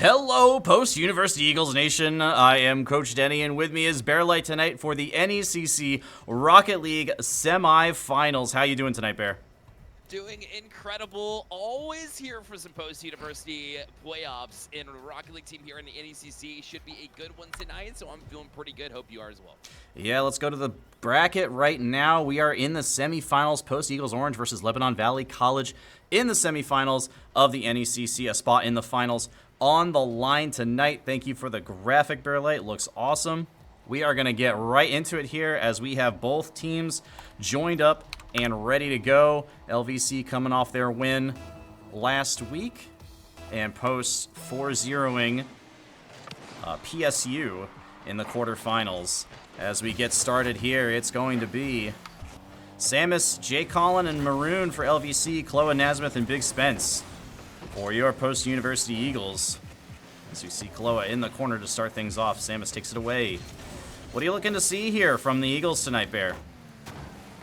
Hello, post-University Eagles Nation. I am Coach Denny, and with me is Bearlight tonight for the NECC Rocket League semi-finals. How you doing tonight, Bear? Doing incredible. Always here for some post-University playoffs, and the Rocket League team here in the NECC should be a good one tonight, so I'm feeling pretty good. Hope you are as well. Yeah, let's go to the bracket right now. We are in the semifinals, post-Eagles Orange versus Lebanon Valley College in the semifinals of the NECC, a spot in the finals on the line tonight. Thank you for the graphic, Bearlight. Looks awesome. We are going to get right into it here as we have both teams joined up and ready to go. LVC coming off their win last week, and Post 4-0ing PSU in the quarterfinals. As we get started here, it's going to be Samus, J. Collin, and Maroon for LVC, Klowa, Nazmythh, and BigSpence for your post-University Eagles. As you see Klowa in the corner to start things off, Samus takes it away. What are you looking to see here from the Eagles tonight, Bear?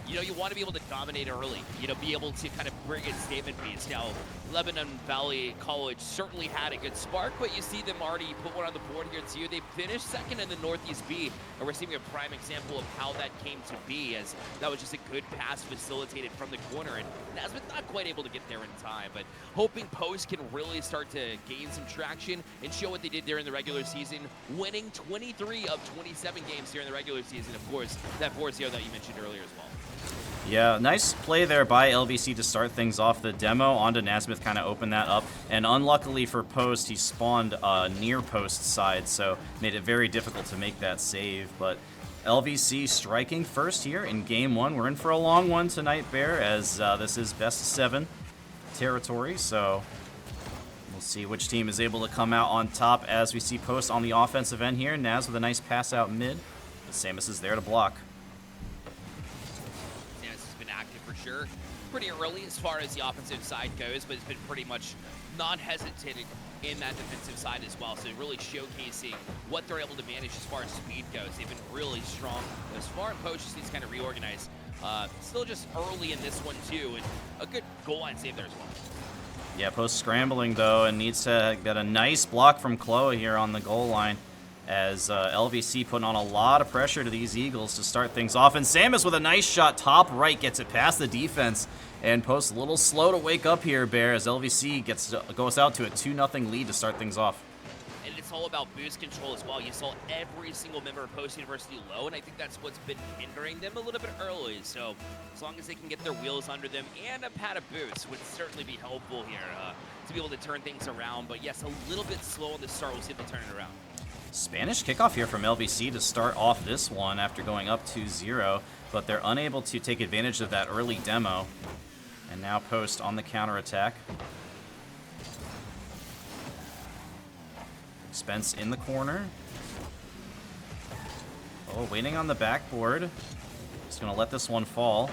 You know, you want to be able to dominate early, be able to kind of bring in statement beats. Now, Lebanon Valley College certainly had a good spark, but you see them already put one on the board here too. They finished second in the Northeast B, and we're seeing a prime example of how that came to be, as that was just a good pass facilitated from the corner, and Nazmythh not quite able to get there in time, but hoping Post can really start to gain some traction and show what they did there in the regular season, winning 23 of 27 games here in the regular season. Of course, that 4-0 that you mentioned earlier as well. Yeah, nice play there by LVC to start things off. The demo onto Nazmythh kind of opened that up, and unluckily for Post, he spawned near Post side, so made it very difficult to make that save. But LVC striking first here in game one. We're in for a long one tonight, Bear, as this is best of 7 territory, so we'll see which team is able to come out on top as we see Post on the offensive end here. Naz with a nice pass out mid, but Samus is there to block. Sure. Pretty early as far as the offensive side goes, but it's been pretty much non-hesitating in that defensive side as well. So really showcasing what they're able to manage as far as speed goes. They've been really strong as far as Post just needs to kind of reorganize. Still just early in this one too, and a good goal line save there as well. Yeah, Post scrambling though, and needs to get a nice block from Klowa here on the goal line, as LVC putting on a lot of pressure to these Eagles to start things off. And Samus with a nice shot top right, gets it past the defense, and Post a little slow to wake up here, Bear, as LVC goes out to a 2-0 lead to start things off. And it's all about boost control as well. You saw every single member of Post University low, and I think that's what's been hindering them a little bit early. So as long as they can get their wheels under them, and a pad of boost would certainly be helpful here to be able to turn things around. But yes, a little bit slow on the start. We'll see if they turn it around. Spanish kickoff here from LVC to start off this one after going up 2-0, but they're unable to take advantage of that early demo. And now Post on the counterattack. Spence in the corner. Oh, waiting on the backboard. Just going to let this one fall.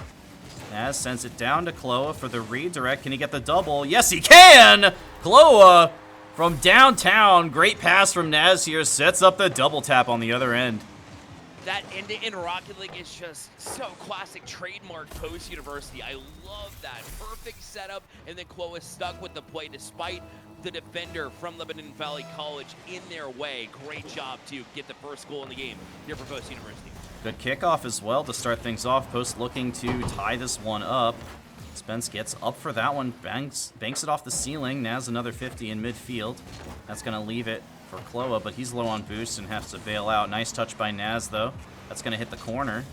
Naz sends it down to Klowa for the redirect. Can he get the double? Yes, he can! Klowa from downtown, great pass from Naz here, sets up the double tap on the other end. That end-to-end Rocket League is just so classic, trademark Post University. I love that. Perfect setup, and then Klowa stuck with the play despite the defender from Lebanon Valley College in their way. Great job to get the first goal in the game here for Post University. Good kickoff as well to start things off. Post looking to tie this one up. Spence gets up for that one, banks it off the ceiling. Naz another 50 in midfield. That's going to leave it for Klowa, but he's low on boost and has to bail out. Nice touch by Naz, though. That's going to hit the corner.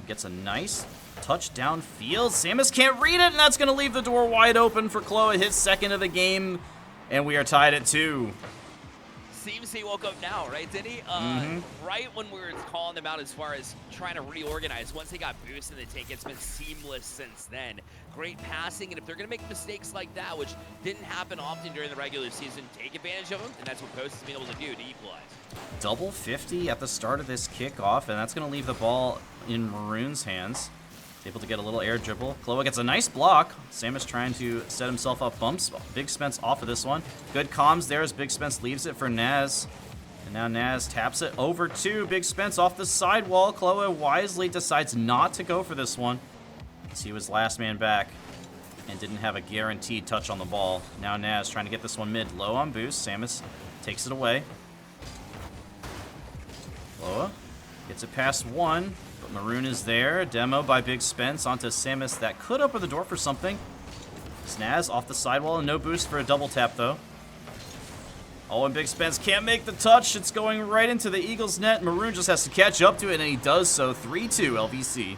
Gets a nice touch downfield. Samus can't read it, and that's going to leave the door wide open for Klowa. His second of the game, and we are tied at 2. Seems he woke up now, right, Denny? Right when we were calling them out as far as trying to reorganize, once they got boost in the tank, it's been seamless since then. Great passing, and if they're going to make mistakes like that, which didn't happen often during the regular season, take advantage of them, and that's what Post has been able to do to equalize. Double 50 at the start of this kickoff, and that's going to leave the ball in Maroon's hands. Able to get a little air dribble. Klowa gets a nice block. Samus trying to set himself up. Bumps BigSpence off of this one. Good comms there as BigSpence leaves it for Naz. And now Naz taps it over to BigSpence off the sidewall. Klowa wisely decides not to go for this one, as he was last man back. and didn't have a guaranteed touch on the ball. Now Naz trying to get this one mid. Low on boost. Samus takes it away. Klowa gets it past one, but Maroon is there. Demo by BigSpence onto Samus. That could open the door for something. Naz off the sidewall and no boost for a double tap, though. Oh, and BigSpence can't make the touch. It's going right into the Eagles net. Maroon just has to catch up to it, and he does so. 3-2 LVC.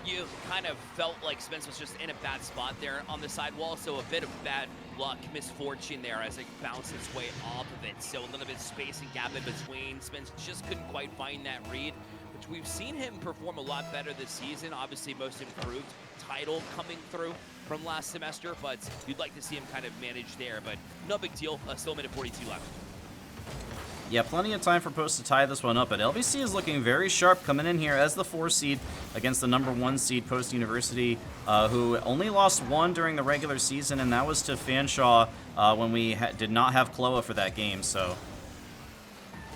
You kind of felt like Spence was just in a bad spot there on the sidewall, so a bit of bad luck, misfortune there as it bounced its way off of it. So a little bit of space and gap in between. Spence just couldn't quite find that read, which we've seen him perform a lot better this season. Obviously, most improved title coming through from last semester, but you'd like to see him kind of manage there, but no big deal. Still a minute 42 left. Yeah, plenty of time for Post to tie this one up, but LVC is looking very sharp coming in here as the 4 seed against the number 1 seed Post University, who only lost 1 during the regular season, and that was to Fanshawe when we did not have Klowa for that game. So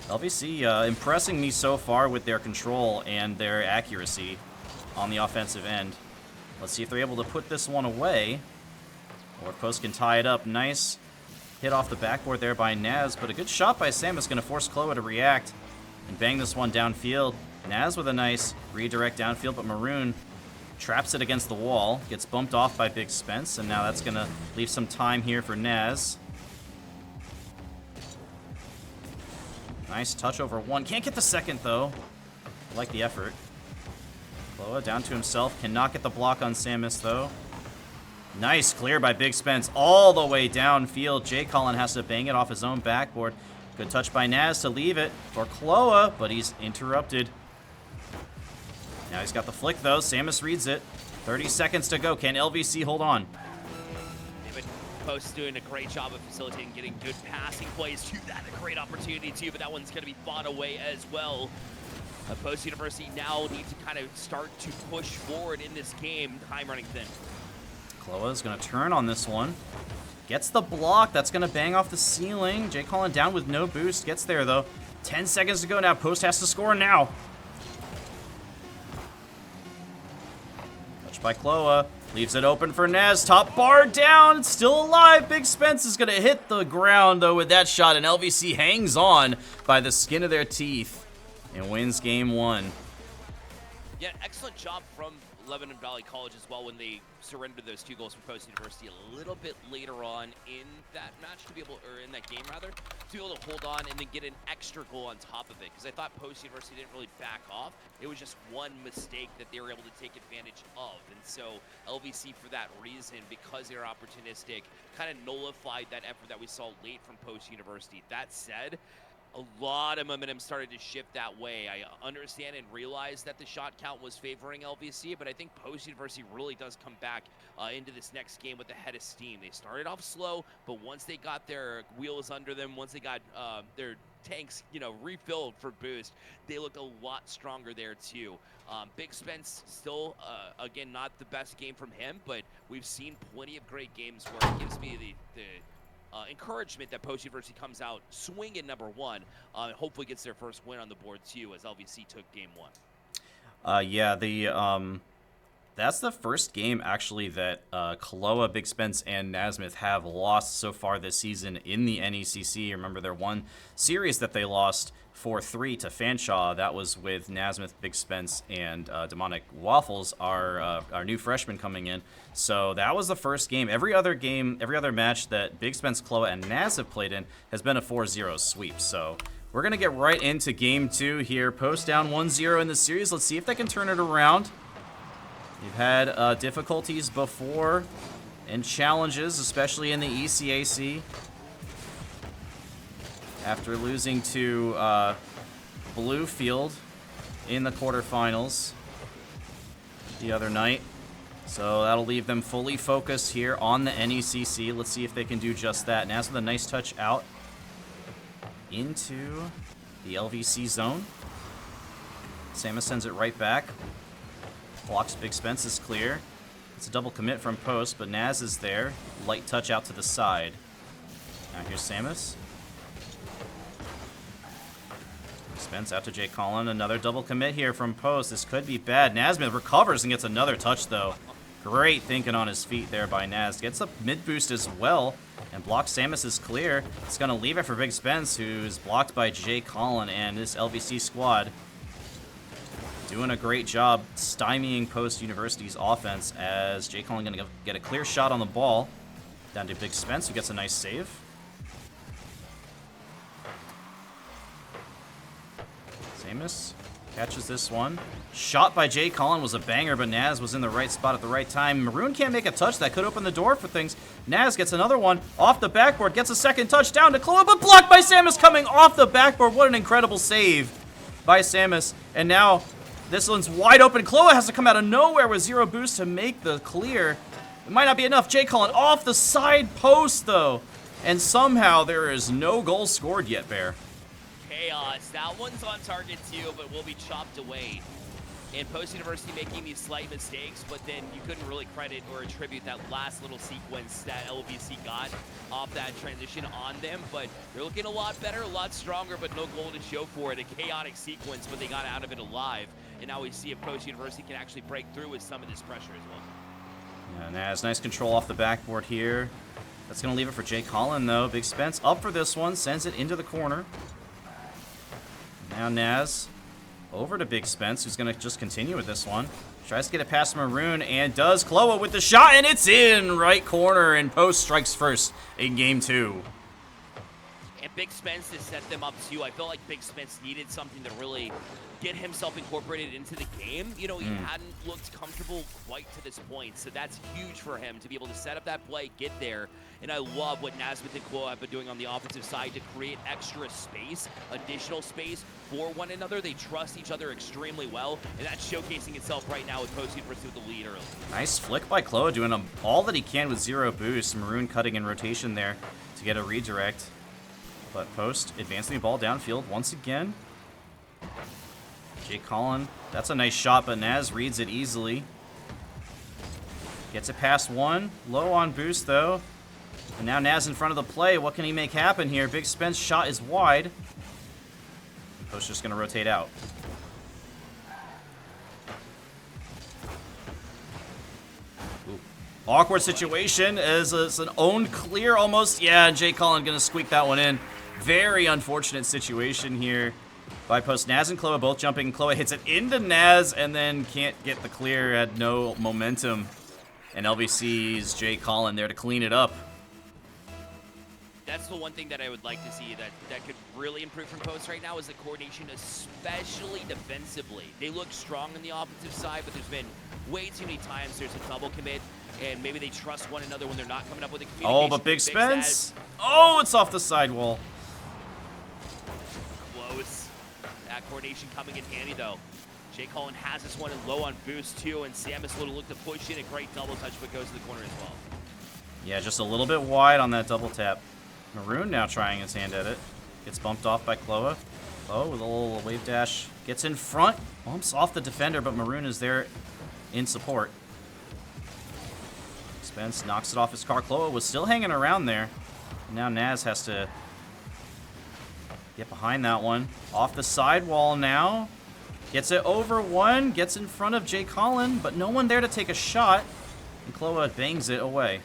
LVC impressing me so far with their control and their accuracy on the offensive end. Let's see if they're able to put this one away, or if Post can tie it up. Nice hit off the backboard there by Naz, but a good shot by Samus going to force Klowa to react and bang this one downfield. Naz with a nice redirect downfield, but Maroon traps it against the wall, gets bumped off by BigSpence, and now that's going to leave some time here for Naz. Nice touch over 1. Can't get the second, though. I like the effort. Klowa down to himself. Cannot get the block on Samus, though. Nice clear by BigSpence all the way downfield. Jay Colin has to bang it off his own backboard. Good touch by Naz to leave it for Klowa, but he's interrupted. Now he's got the flick, though. Samus reads it. 30 seconds to go. Can LVC hold on? David Post doing a great job of facilitating, getting good passing plays to that. A great opportunity, too, but that one's going to be fought away as well. Post University now needs to kind of start to push forward in this game. Time running thin. Klowa is going to turn on this one. Gets the block. That's going to bang off the ceiling. Jay Colin down with no boost. Gets there, though. 10 seconds to go now. Post has to score now. Touch by Klowa. Leaves it open for Naz. Top bar down. It's still alive. BigSpence is going to hit the ground, though, with that shot. And LVC hangs on by the skin of their teeth and wins game 1. Yeah, excellent job from Lebanon Valley College as well when they surrendered those 2 goals for Post University a little bit later on in that match to be able, or in that game rather, to be able to hold on and then get an extra goal on top of it. Because I thought Post University didn't really back off. It was just one mistake that they were able to take advantage of. And so LVC, for that reason, because they're opportunistic, kind of nullified that effort that we saw late from Post University. That said, a lot of momentum started to shift that way. I understand and realize that the shot count was favoring LVC, but I think Post University really does come back into this next game with a head of steam. They started off slow, but once they got their wheels under them, once they got their tanks, refilled for boost, they look a lot stronger there too. BigSpence still, again, not the best game from him, but we've seen plenty of great games where it gives me the encouragement that Post University comes out swinging number 1, hopefully gets their first win on the board too, as LVC took game 1. Yeah, that's the first game actually that Klowa, BigSpence, and Nazmythh have lost so far this season in the NECC. Remember their one series that they lost 4-3 to Fanshawe. That was with Nazmythh, BigSpence, and Demonic Waffles, our new freshman coming in. So that was the first game. Every other match that BigSpence, Klowa, and Naz have played in has been a 4-0 sweep. So we're going to get right into game 2 here. Post down 1-0 in the series. Let's see if they can turn it around. They've had difficulties before and challenges, especially in the ECAC. After losing to Bluefield in the quarterfinals the other night. So that'll leave them fully focused here on the NECC. Let's see if they can do just that. Naz with a nice touch out into the LVC zone. Samus sends it right back. Blocks BigSpence is clear. It's a double commit from Post, but Naz is there. Light touch out to the side. Now here's Samus. Spence out to Jay Colin. Another double commit here from Post. This could be bad. Nazmythh recovers and gets another touch, though. Great thinking on his feet there by Naz. Gets a mid boost as well, and blocks Samus's clear. It's going to leave it for BigSpence, who's blocked by Jay Collin, and this LVC squad doing a great job stymieing Post University's offense, as Jay Collin going to get a clear shot on the ball. Down to BigSpence, who gets a nice save. Samus catches this one. Shot by Jay Collin was a banger, but Naz was in the right spot at the right time. Maroon can't make a touch. That could open the door for things. Naz gets another one off the backboard, gets a second touch down to Klowa, but blocked by Samus coming off the backboard. What an incredible save by Samus. And now this one's wide open. Klowa has to come out of nowhere with 0 boost to make the clear. It might not be enough. Jay Collin off the side post, though. And somehow there is no goal scored yet, Bear. Chaos. That one's on target too, but will be chopped away. And Post University making these slight mistakes, but then you couldn't really credit or attribute that last little sequence that LVC got off that transition on them. But they're looking a lot better, a lot stronger, but no goal to show for it. A chaotic sequence, but they got out of it alive. And now we see if Post University can actually break through with some of this pressure as well. Yeah, Naz, nice control off the backboard here. That's going to leave it for Jay Collin, though. BigSpence up for this one, sends it into the corner. Now Naz over to BigSpence, who's going to just continue with this one. Tries to get it past Maroon, and does. Klowa with the shot, and it's in! Right corner, and Post strikes first in game 2. And BigSpence to set them up too. I felt like BigSpence needed something to really get himself incorporated into the game. You know, he hadn't looked comfortable quite to this point, so that's huge for him to be able to set up that play, get there. And I love what Nazmythh and Klowa have been doing on the offensive side to create extra space, additional space for one another. They trust each other extremely well, and that's showcasing itself right now with Post University with the lead early. Nice flick by Klowa, doing all that he can with 0 boost. Maroon cutting in rotation there to get a redirect. But Post advancing the ball downfield once again. Jay Collin, that's a nice shot, but Naz reads it easily. Gets it past 1. Low on boost, though. And now Naz in front of the play. What can he make happen here? BigSpence shot is wide. Post just going to rotate out. Ooh. Awkward situation as it's an owned clear almost. Yeah, Jay Collin going to squeak that one in. Very unfortunate situation here by Post. Naz and Klowa both jumping. Klowa hits it into Naz and then can't get the clear. Had no momentum. And LVC's Jay Collin there to clean it up. That's the one thing that I would like to see that could really improve from Post right now is the coordination, especially defensively. They look strong on the offensive side, but there's been way too many times there's a double commit, and maybe they trust one another when they're not coming up with a communication. Oh, but BigSpence. Oh, it's off the sidewall. Close. That coordination coming in handy, though. Jay Collin has this one and low on boost, too, and Samus will look to push in. A great double touch, but goes to the corner as well. Yeah, just a little bit wide on that double tap. Maroon now trying his hand at it. Gets bumped off by Klowa. Oh, with a little wave dash. Gets in front. Bumps off the defender, but Maroon is there in support. Spence knocks it off his car. Klowa was still hanging around there. Now Naz has to get behind that one. Off the sidewall now. Gets it over 1. Gets in front of Jay Collin, but no one there to take a shot. And Klowa bangs it away.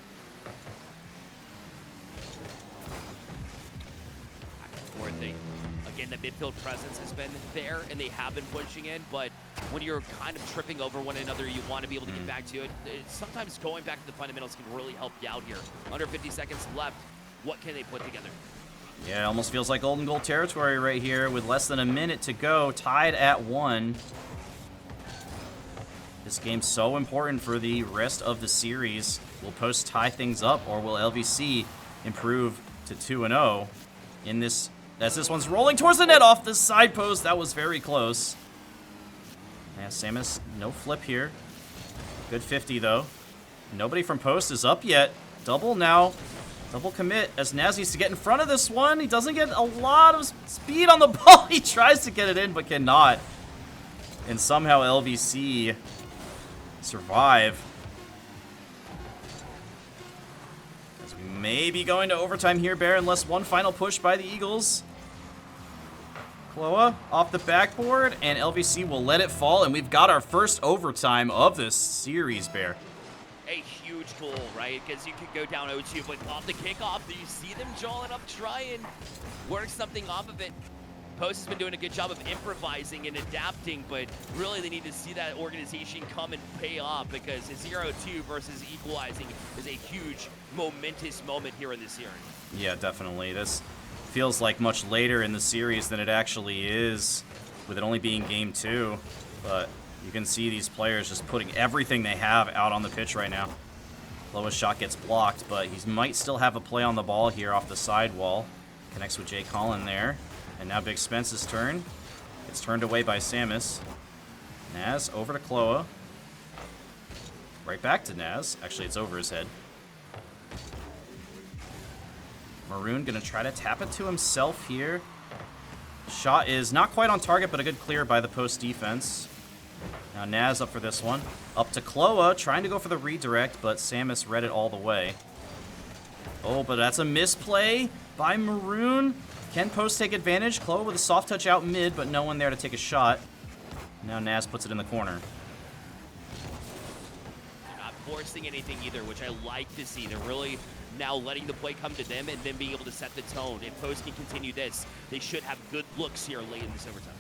Again, the midfield presence has been there, and they have been pushing in, but when you're kind of tripping over one another, you want to be able to get back to it. Sometimes going back to the fundamentals can really help you out here. Under 50 seconds left, what can they put together? Yeah, it almost feels like golden goal territory right here with less than a minute to go, tied at 1. This game's so important for the rest of the series. Will Post tie things up, or will LVC improve to 2-0 in this? As this one's rolling towards the net off the side post. That was very close. Yeah, Samus, no flip here. Good 50, though. Nobody from Post is up yet. Double now. Double commit as Naz needs to get in front of this one. He doesn't get a lot of speed on the ball. He tries to get it in, but cannot. And somehow LVC survive. As we may be going to overtime here, Bear, unless one final push by the Eagles. Klowa off the backboard, and LVC will let it fall, and we've got our first overtime of this series, Bear. a huge goal, right? Because you could go down 0-2, but off the kickoff, you see them jawing up, try and work something off of it. Post has been doing a good job of improvising and adapting, but really they need to see that organization come and pay off, because a 0-2 versus equalizing is a huge, momentous moment here in this series. Yeah, definitely. This feels like much later in the series than it actually is, with it only being game 2. But you can see these players just putting everything they have out on the pitch right now. Klowa's shot gets blocked, but he might still have a play on the ball here off the sidewall. Connects with Jay Collin there. And now BigSpence's turn. It's turned away by Samus. Naz over to Klowa. Right back to Naz. Actually, it's over his head. Maroon gonna try to tap it to himself here. Shot is not quite on target, but a good clear by the post defense. Now Naz up for this one. Up to Klowa, trying to go for the redirect, but Samus read it all the way. Oh, but that's a misplay by Maroon. Can Post take advantage? Klowa with a soft touch out mid, but no one there to take a shot. Now Naz puts it in the corner. They're not forcing anything either, which I like to see. They're really now letting the play come to them and then being able to set the tone. If Post can continue this, they should have good looks here late in this overtime.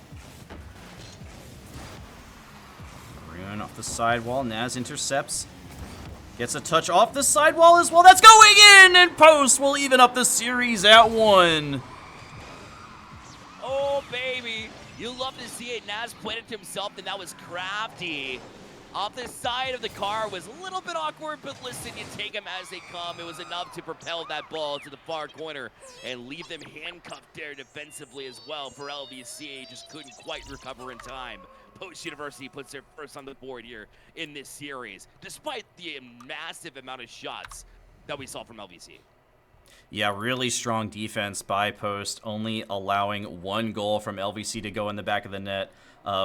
Maroon off the sidewall. Naz intercepts. Gets a touch off the sidewall as well. That's going in, and Post will even up the series at 1. Oh, baby. You love to see it. Naz played it to himself, and that was crafty. Off the side of the car was a little bit awkward, but listen, you take them as they come. It was enough to propel that ball to the far corner and leave them handcuffed there defensively as well for LVC. Just couldn't quite recover in time. Post University puts their first on the board here in this series, despite the massive amount of shots that we saw from LVC. Yeah, really strong defense by Post, only allowing 1 goal from LVC to go in the back of the net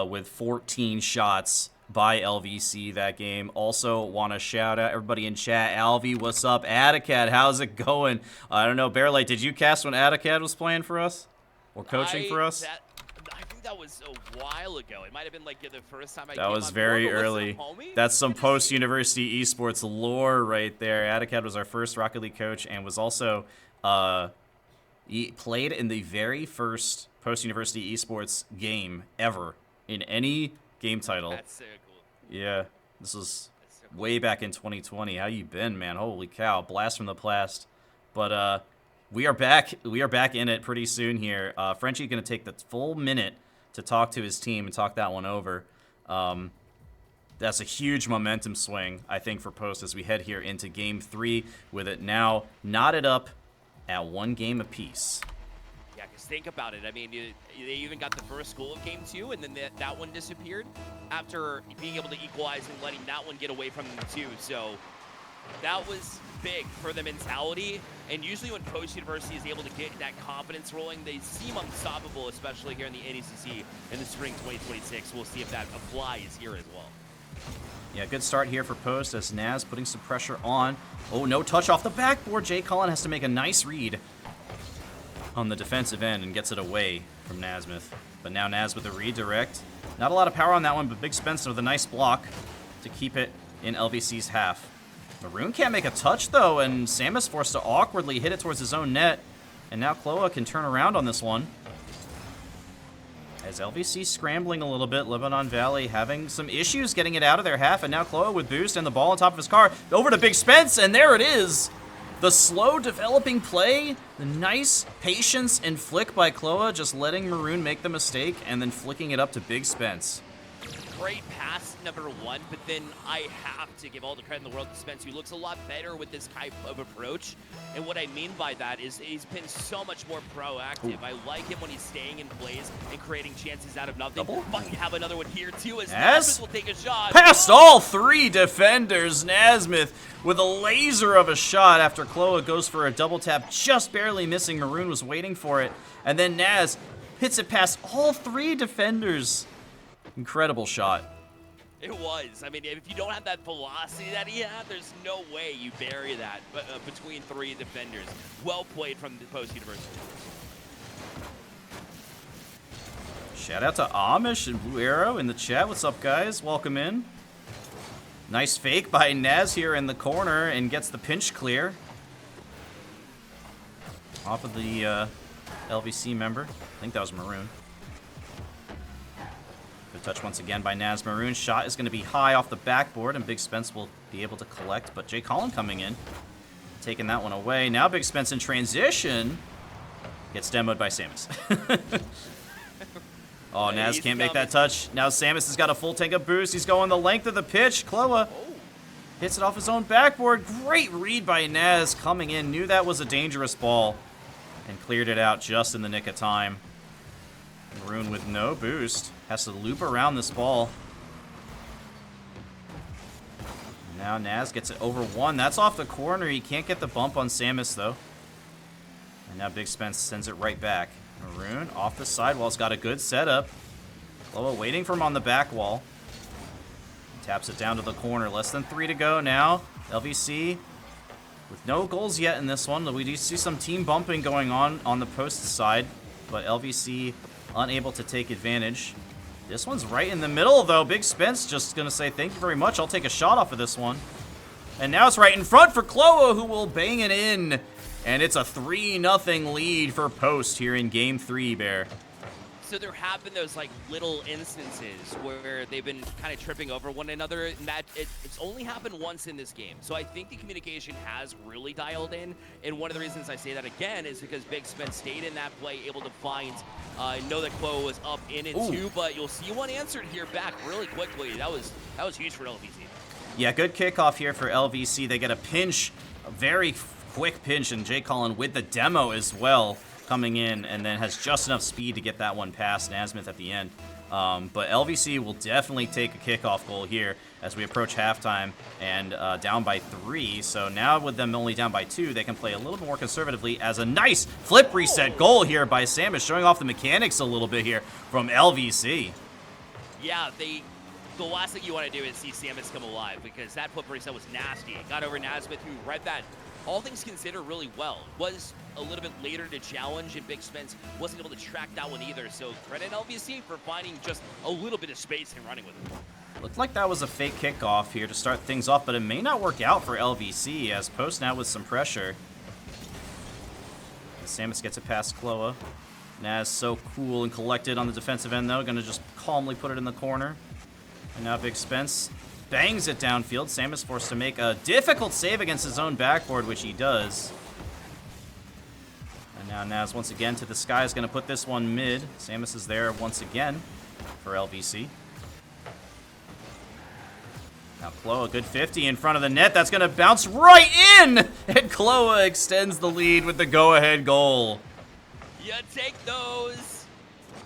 with 14 shots by LVC that game. Also want to shout out everybody in chat. Alvi, what's up? Atticad, how's it going? I don't know, Bearlight, did you cast when Atticad was playing for us? Or coaching for us? I think that was a while ago. It might have been like the first time I came That was on very board, early. That's some post-university esports lore right there. Atticad was our first Rocket League coach and was also he played in the very first post-university esports game ever in any game title. That's so cool. Yeah, this was way back in 2020. How you been, man? Holy cow! Blast from the past. But we are back. We are back in it pretty soon here. Frenchie's gonna take the full minute to talk to his team and talk that one over. That's a huge momentum swing, I think, for Post as we head here into Game 3 with it now knotted up at 1 game apiece. Yeah, because think about it. I mean, they even got the first goal of Game 2, and then that one disappeared after being able to equalize and letting that one get away from them too. So that was big for the mentality. And usually when Post University is able to get that confidence rolling, they seem unstoppable, especially here in the NECC in the spring 2026. We'll see if that applies here as well. Yeah, good start here for Post as Naz putting some pressure on. Oh, no touch off the backboard. Jay Collin has to make a nice read on the defensive end and gets it away from Nazmythh. But now Naz with a redirect. Not a lot of power on that one, but BigSpence with a nice block to keep it in LVC's half. Maroon can't make a touch, though, and Samus forced to awkwardly hit it towards his own net. And now Klowa can turn around on this one. As LVC scrambling a little bit, Lebanon Valley having some issues getting it out of their half, and now Klowa with boost and the ball on top of his car. Over to BigSpence, and there it is! The slow developing play, the nice patience and flick by Klowa, just letting Maroon make the mistake, and then flicking it up to BigSpence. Great pass, number 1, but then I have to give all the credit in the world to Spence, who looks a lot better with this type of approach. And what I mean by that is he's been so much more proactive. Ooh. I like him when he's staying in plays and creating chances out of nothing. Fucking have another one here too, as Nazmythh will take a shot. Past all 3 defenders, Nazmythh with a laser of a shot after Klowa goes for a double tap, just barely missing. Maroon was waiting for it. And then Naz hits it past all 3 defenders. Incredible shot. It was. I mean, if you don't have that velocity that he had, there's no way you bury that between 3 defenders. Well played from the Post University. Shout out to Amish and Blue Arrow in the chat. What's up, guys? Welcome in. Nice fake by Naz here in the corner and gets the pinch clear. Off of the LVC member. I think that was Maroon. Good touch once again by Nazmythh. Shot is going to be high off the backboard, and BigSpence will be able to collect. But J. Colin coming in, taking that one away. Now BigSpence in transition gets demoed by Samus. Oh, Naz can't make that touch. Now Samus has got a full tank of boost. He's going the length of the pitch. Klowa hits it off his own backboard. Great read by Naz coming in. Knew that was a dangerous ball and cleared it out just in the nick of time. Maroon with no boost. Has to loop around this ball. Now Naz gets it over one. That's off the corner. He can't get the bump on Samus, though. And now BigSpence sends it right back. Maroon off the sidewall's got a good setup. Klowa waiting for him on the back wall. Taps it down to the corner. Less than 3 to go now. LVC with no goals yet in this one. We do see some team bumping going on the post side, but LVC unable to take advantage. This one's right in the middle, though. BigSpence just going to say thank you very much. I'll take a shot off of this one. And now it's right in front for Klowa, who will bang it in. And it's a 3-0 lead for Post here in Game 3, Bear. So there have been those like little instances where they've been kind of tripping over one another, and that it's only happened once in this game. So I think the communication has really dialed in, and one of the reasons I say that again is because BigSpence stayed in that play, able to find, know that Klowa was up in it too, but you'll see one answered here back really quickly. That was huge for LVC. Yeah, good kickoff here for LVC. They get a pinch, a very quick pinch, and J. Colin with the demo as well coming in, and then has just enough speed to get that one past Nazmythh at the end. But LVC will definitely take a kickoff goal here as we approach halftime and down by 3. So now with them only down by 2, they can play a little more conservatively as a nice flip reset goal here by Samus, showing off the mechanics a little bit here from LVC. Yeah, the last thing you want to do is see Samus come alive, because that flip reset was nasty. It got over Nazmythh, who read that, all things considered, really well. Was a little bit later to challenge, and BigSpence wasn't able to track that one either. So credit LVC for finding just a little bit of space and running with it. Looked like that was a fake kickoff here to start things off, but it may not work out for LVC as Post now with some pressure. And Samus gets it past Klowa. Naz so cool and collected on the defensive end, though. Gonna just calmly put it in the corner. And now BigSpence bangs it downfield. Samus forced to make a difficult save against his own backboard, which he does. And now Naz once again to the sky is going to put this one mid. Samus is there once again for LVC. Now Klowa, good 50 in front of the net. That's going to bounce right in! And Klowa extends the lead with the go-ahead goal. You take those.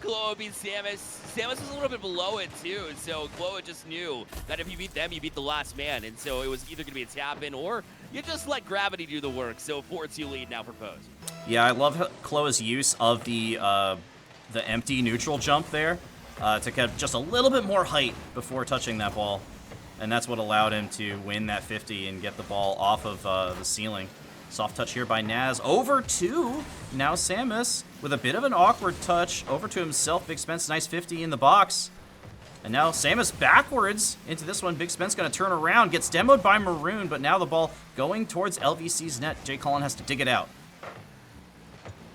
Klowa beats Samus. Samus was a little bit below it too, so Klowa just knew that if you beat them, you beat the last man, and so it was either going to be a tap-in or you just let gravity do the work. So 4-2 lead now for Post. Yeah, I love Klowa's use of the empty neutral jump there to get just a little bit more height before touching that ball, and that's what allowed him to win that 50 and get the ball off of the ceiling. Soft touch here by Naz. Over to now Samus with a bit of an awkward touch. Over to himself. BigSpence, nice 50 in the box. And now Samus backwards into this one. BigSpence going to turn around. Gets demoed by Maroon, but now the ball going towards LVC's net. J. Colin has to dig it out.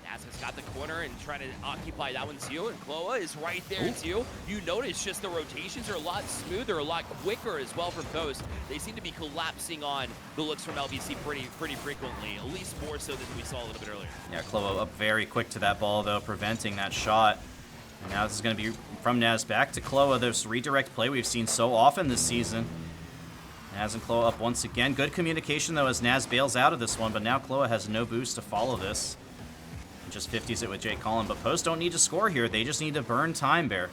Nazmyth's got the corner and trying to occupy that one too, and Klowa is right there too. You notice just the rotations are a lot smoother, a lot quicker as well from Post. They seem to be collapsing on the looks from LVC pretty frequently, at least more so than we saw a little bit earlier. Yeah, Klowa up very quick to that ball, though, preventing that shot. And now this is going to be from Naz back to Klowa. This redirect play we've seen so often this season. Naz and Klowa up once again. Good communication, though, as Naz bails out of this one, but now Klowa has no boost to follow this. Just 50s it with J. Colin, but Post don't need to score here. They just need to burn time, Bear.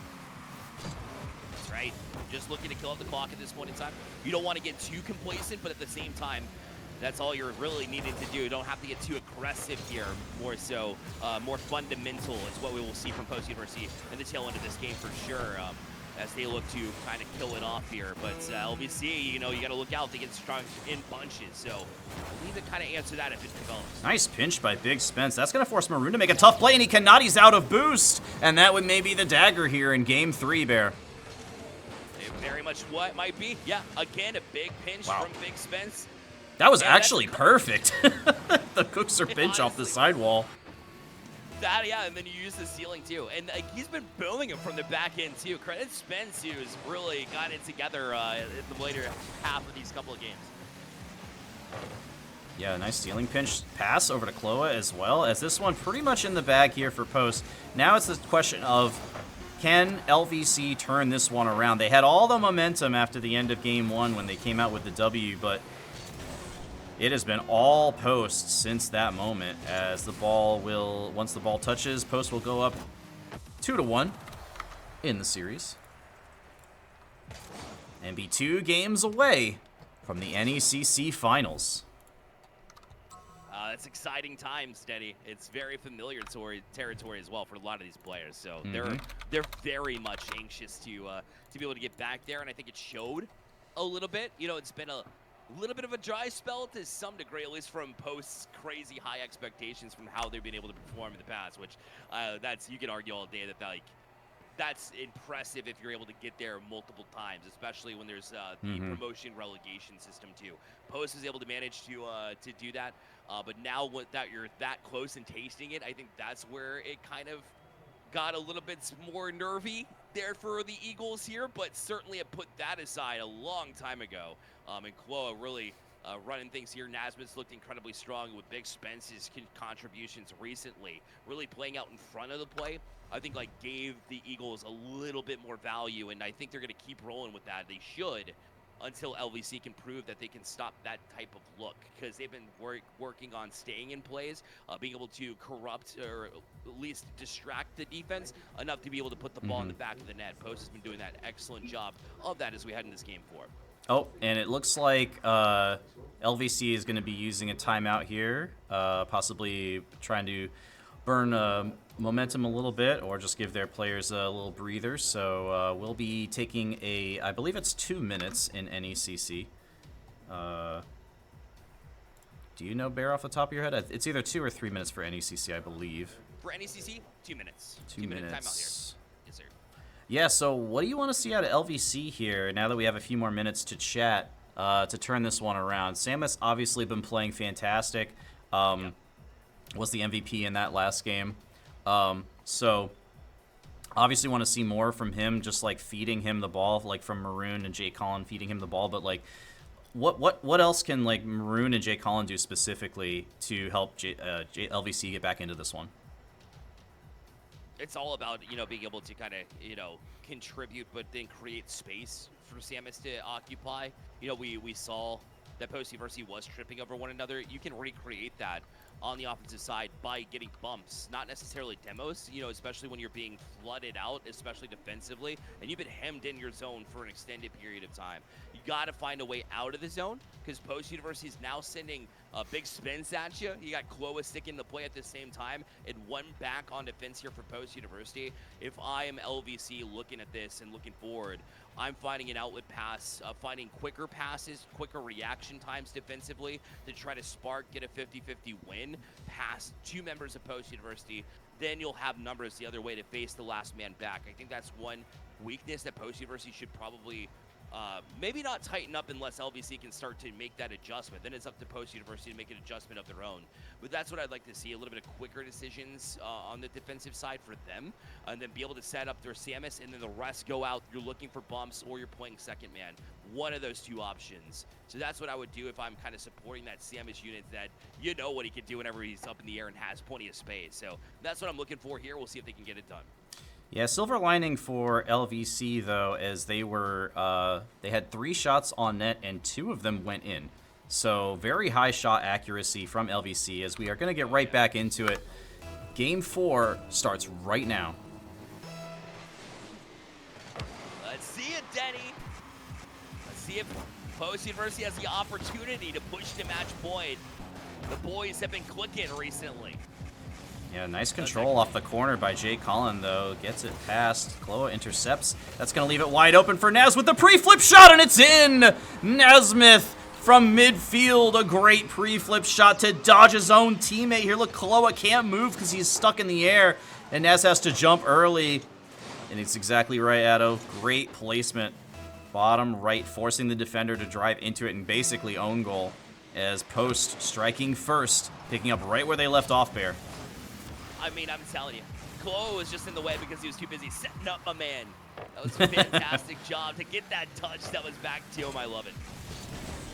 That's right. Just looking to kill out the clock at this point in time. You don't want to get too complacent, but at the same time, that's all you're really needing to do. You don't have to get too aggressive here. More so, more fundamental is what we will see from Post University in the tail end of this game for sure. As they look to kind of kill it off here. But LVC, you know, you got to look out. They get strong in bunches. So we need to kind of answer that if it develops. Nice pinch by BigSpence. That's going to force Maroon to make a tough play, and he cannot. He's out of boost. And that would maybe the dagger here in Game 3, Bear. It very much what might be. Yeah, again, a big pinch from BigSpence. That was actually perfect. The Cookser pinch off the sidewall. That, yeah, and then you use the ceiling too. And he's been building him from the back end too. Credit Spence, who's really got it together in the later half of these couple of games. Yeah, nice ceiling pinch pass over to Klowa as well, as this one pretty much in the bag here for Post. Now it's the question of, can LVC turn this one around? They had all the momentum after the end of game 1 when they came out with the W, but it has been all Post since that moment, as the ball will, once the ball touches, Post will go up 2-1 in the series and be 2 games away from the NECC finals. It's exciting times, Denny. It's very familiar territory as well for a lot of these players. So they're very much anxious to be able to get back there, and I think it showed a little bit. You know, it's been a little bit of a dry spell to some degree, at least from Post's crazy high expectations from how they've been able to perform in the past. Which that's, you can argue all day that that's impressive if you're able to get there multiple times, especially when there's the promotion relegation system too. Post was able to manage to do that, but now that you're that close and tasting it, I think that's where it kind of got a little bit more nervy there for the Eagles here, but certainly it put that aside a long time ago. And Klowa really running things here. Nazmyth's looked incredibly strong with BigSpence's contributions recently, really playing out in front of the play. I think gave the Eagles a little bit more value, and I think they're going to keep rolling with that. They should, until LVC can prove that they can stop that type of look, because they've been working on staying in plays, being able to corrupt or at least distract the defense enough to be able to put the ball in the back of the net. Post has been doing that excellent job of that as we head in this game 4. Oh, and it looks like LVC is going to be using a timeout here, possibly trying to burn momentum a little bit, or just give their players a little breather. So we'll be taking I believe it's 2 minutes in NECC. Do you know, Bear, off the top of your head? It's either 2 or 3 minutes for NECC, I believe. For NECC, 2 minutes. 2 minutes. 2 minute timeout here. Yes, sir. Yeah, so what do you want to see out of LVC here, now that we have a few more minutes to chat, to turn this one around? Samus obviously been playing fantastic. Was the MVP in that last game. So obviously want to see more from him, just feeding him the ball, from Maroon and Jay Collin feeding him the ball. But what else can Maroon and Jay Collin do specifically to help LVC get back into this one? It's all about, being able to kind of, contribute, but then create space for Samus to occupy. We saw that Post University was tripping over one another. You can recreate that on the offensive side by getting bumps, not necessarily demos, especially when you're being flooded out, especially defensively, and you've been hemmed in your zone for an extended period of time. You got to find a way out of the zone, because Post University is now sending BigSpence at you. You got Klowa sticking the play at the same time, and one back on defense here for Post University. If I am LVC looking at this and looking forward, I'm finding an outlet pass, finding quicker passes, quicker reaction times defensively to try to spark, get a 50-50 win past 2 members of Post University. Then you'll have numbers the other way to face the last man back. I think that's one weakness that Post University should probably maybe not tighten up unless LVC can start to make that adjustment. Then it's up to Post University to make an adjustment of their own. But that's what I'd like to see, a little bit of quicker decisions on the defensive side for them, and then be able to set up their Samus, and then the rest go out. You're looking for bumps, or you're playing second man. One of those 2 options. So that's what I would do if I'm kind of supporting that Samus unit, that what he can do whenever he's up in the air and has plenty of space. So that's what I'm looking for here. We'll see if they can get it done. Yeah, silver lining for LVC, though, as they had 3 shots on net and 2 of them went in. So very high shot accuracy from LVC, as we are going to get right back into it. Game 4 starts right now. Let's see it, Denny. Let's see if Post University has the opportunity to push to match point. The boys have been clicking recently. Yeah, nice control off the corner by Jay Collin, though. Gets it past. Klowa intercepts. That's going to leave it wide open for Naz with the pre-flip shot, and it's in! Nazmythh from midfield. A great pre-flip shot to dodge his own teammate here. Look, Klowa can't move because he's stuck in the air, and Naz has to jump early. And it's exactly right, Addo. Great placement Bottom right, forcing the defender to drive into it and basically own goal. As Post striking first, picking up right where they left off, Bear. I mean, I'm telling you, Klowa was just in the way because he was too busy setting up my man. That was a fantastic job to get that touch that was back to him. I love it.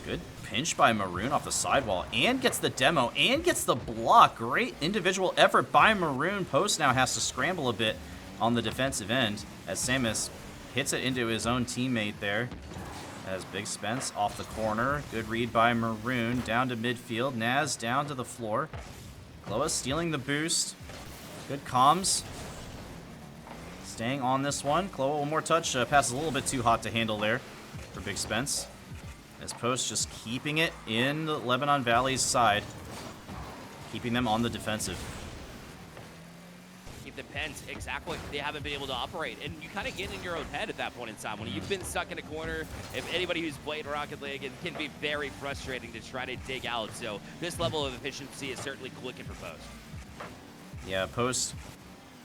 Good pinch by Maroon off the sidewall and gets the demo and gets the block. Great individual effort by Maroon. Post now has to scramble a bit on the defensive end as Samus hits it into his own teammate there. As BigSpence off the corner. Good read by Maroon. Down to midfield. Naz down to the floor. Klowa stealing the boost. Good comms. Staying on this one. Klowa, one more touch. Passes a little bit too hot to handle there for BigSpence. As Post just keeping it in the Lebanon Valley's side. Keeping them on the defensive. Keep the pens exactly. They haven't been able to operate. And you kind of get in your own head at that point in time. When you've been stuck in a corner, if anybody who's played Rocket League, it can be very frustrating to try to dig out. So this level of efficiency is certainly clicking for Post. Yeah, Post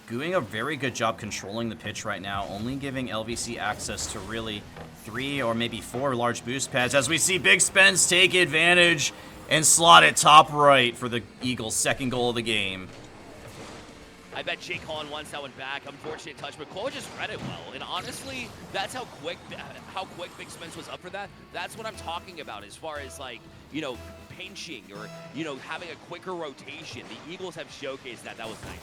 doing a very good job controlling the pitch right now, only giving LVC access to really 3 or maybe 4 large boost pads as we see BigSpence take advantage and slot it top right for the Eagles' second goal of the game. I bet Jay Collin once that went back. Unfortunate touch, but Klowa just read it well. And honestly, that's how quick BigSpence was up for that. That's what I'm talking about as far as, like, you know, pinching or, you know, having a quicker rotation. The Eagles have showcased that. That was nice.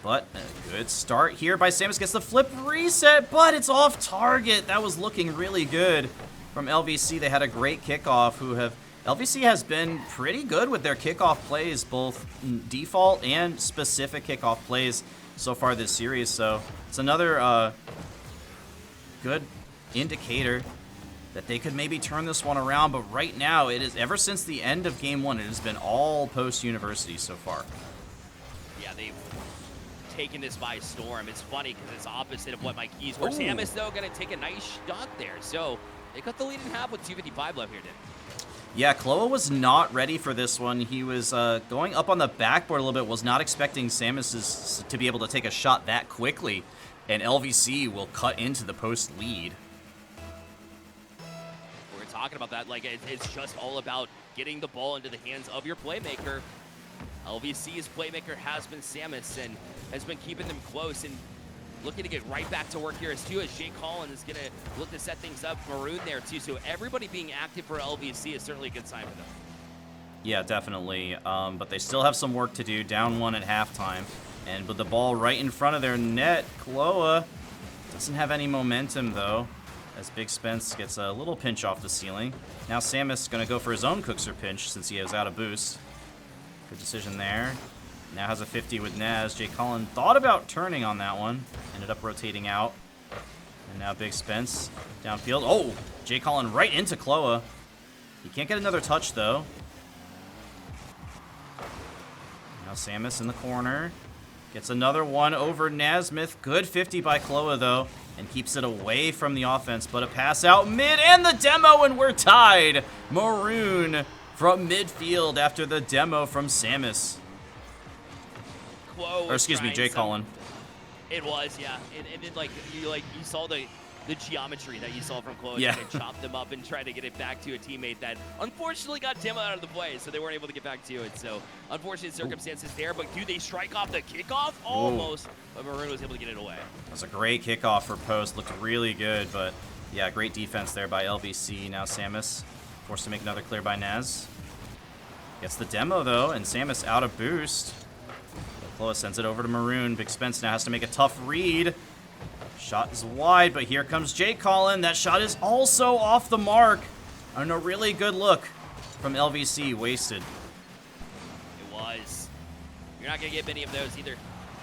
But a good start here by Samus. Gets the flip reset, but it's off target. That was looking really good from LVC. They had a great kickoff. LVC has been pretty good with their kickoff plays, both default and specific kickoff plays so far this series. So it's another good indicator that they could maybe turn this one around. But right now, it is, ever since the end of Game 1, it has been all Post University so far. Yeah, they've taken this by storm. It's funny because it's opposite of what my keys were. Samus, though, going to take a nice shot there. So they cut the lead in half with 2:55 left here, Denny. Yeah, Klowa was not ready for this one. He was going up on the backboard a little bit, was not expecting Samus to be able to take a shot that quickly, and LVC will cut into the Post lead. We're talking about that. Like, it's just all about getting the ball into the hands of your playmaker. LVC's playmaker has been Samus and has been keeping them close and looking to get right back to work here as Jay Collin is going to look to set things up. Maroon there too, so everybody being active for LVC is certainly a good sign for them. Yeah, definitely, but they still have some work to do, down 1 at halftime. And with the ball right in front of their net, Klowa doesn't have any momentum though, as BigSpence gets a little pinch off the ceiling. Now Samus is going to go for his own Cookser pinch since he is out of boost. Good decision there. Now has a 50 with Naz. Jay Collin thought about turning on that one. Ended up rotating out. And now BigSpence downfield. Oh! Jay Collin right into Klowa. He can't get another touch, though. Now Samus in the corner. Gets another one over Nazmythh. Good 50 by Klowa, though. And keeps it away from the offense. But a pass out mid and the demo, and we're tied. Maroon from midfield after the demo from Samus. Or excuse me, Jay Collin. It was, yeah. And then you saw the geometry that you saw from Klowa. Yeah. They chopped them up and tried to get it back to a teammate that unfortunately got Tim out of the play, so they weren't able to get back to it. So unfortunate circumstances there, but do they strike off the kickoff? Almost, but Maroon was able to get it away. That was a great kickoff for Post. Looked really good, but yeah, great defense there by LVC. Now Samus forced to make another clear by Naz. Gets the demo though, and Samus out of boost. Klowa sends it over to Maroon. BigSpence now has to make a tough read. Shot is wide, but here comes Jay Collin. That shot is also off the mark. And a really good look from LVC, wasted. It was. You're not going to get many of those either.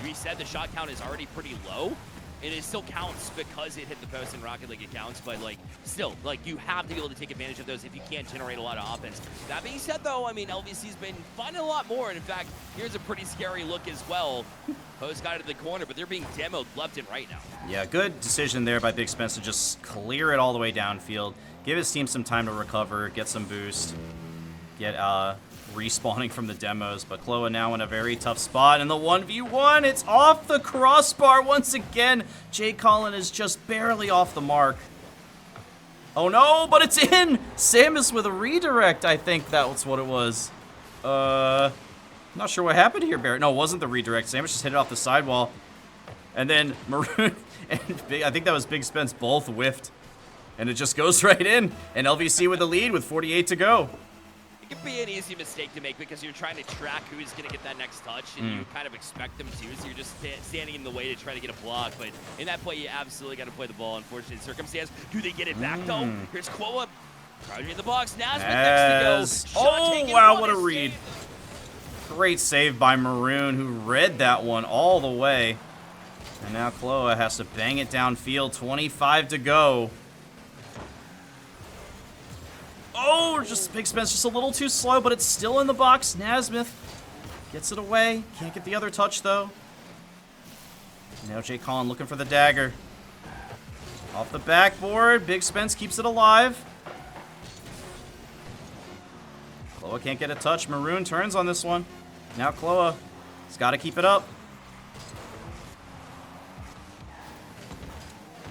We said the shot count is already pretty low. It still counts because it hit the post in Rocket League. It counts, but still, you have to be able to take advantage of those if you can't generate a lot of offense. That being said, though, I mean, LVC's been finding a lot more. And in fact, here's a pretty scary look as well. Post got into the corner, but they're being demoed left and right now. Yeah, good decision there by BigSpence to just clear it all the way downfield, give his team some time to recover, get some boost, get respawning from the demos, but Klowa now in a very tough spot in the 1v1. It's off the crossbar once again. Jay Collin is just barely off the mark. Oh no, but it's in! Samus with a redirect, I think that's what it was. Not sure what happened here, Barrett. No, it wasn't the redirect. Samus just hit it off the sidewall. And then Maroon and I think that was BigSpence both whiffed. And it just goes right in. And LVC with the lead with 48 to go. It can be an easy mistake to make because you're trying to track who's going to get that next touch, and you kind of expect them to, so you're just standing in the way to try to get a block. But in that play, you absolutely got to play the ball. Unfortunate circumstance. Do they get it back, though? Here's Klowa. Charging in the box. Nazmythh next to go. Oh, wow, what a read. Great save by Maroon, who read that one all the way. And now Klowa has to bang it downfield. 25 to go. Oh, just BigSpence just a little too slow, but it's still in the box. Nazmythh gets it away. Can't get the other touch, though. Now Jay Collin looking for the dagger. Off the backboard. BigSpence keeps it alive. Klowa can't get a touch. Maroon turns on this one. Now Klowa has got to keep it up.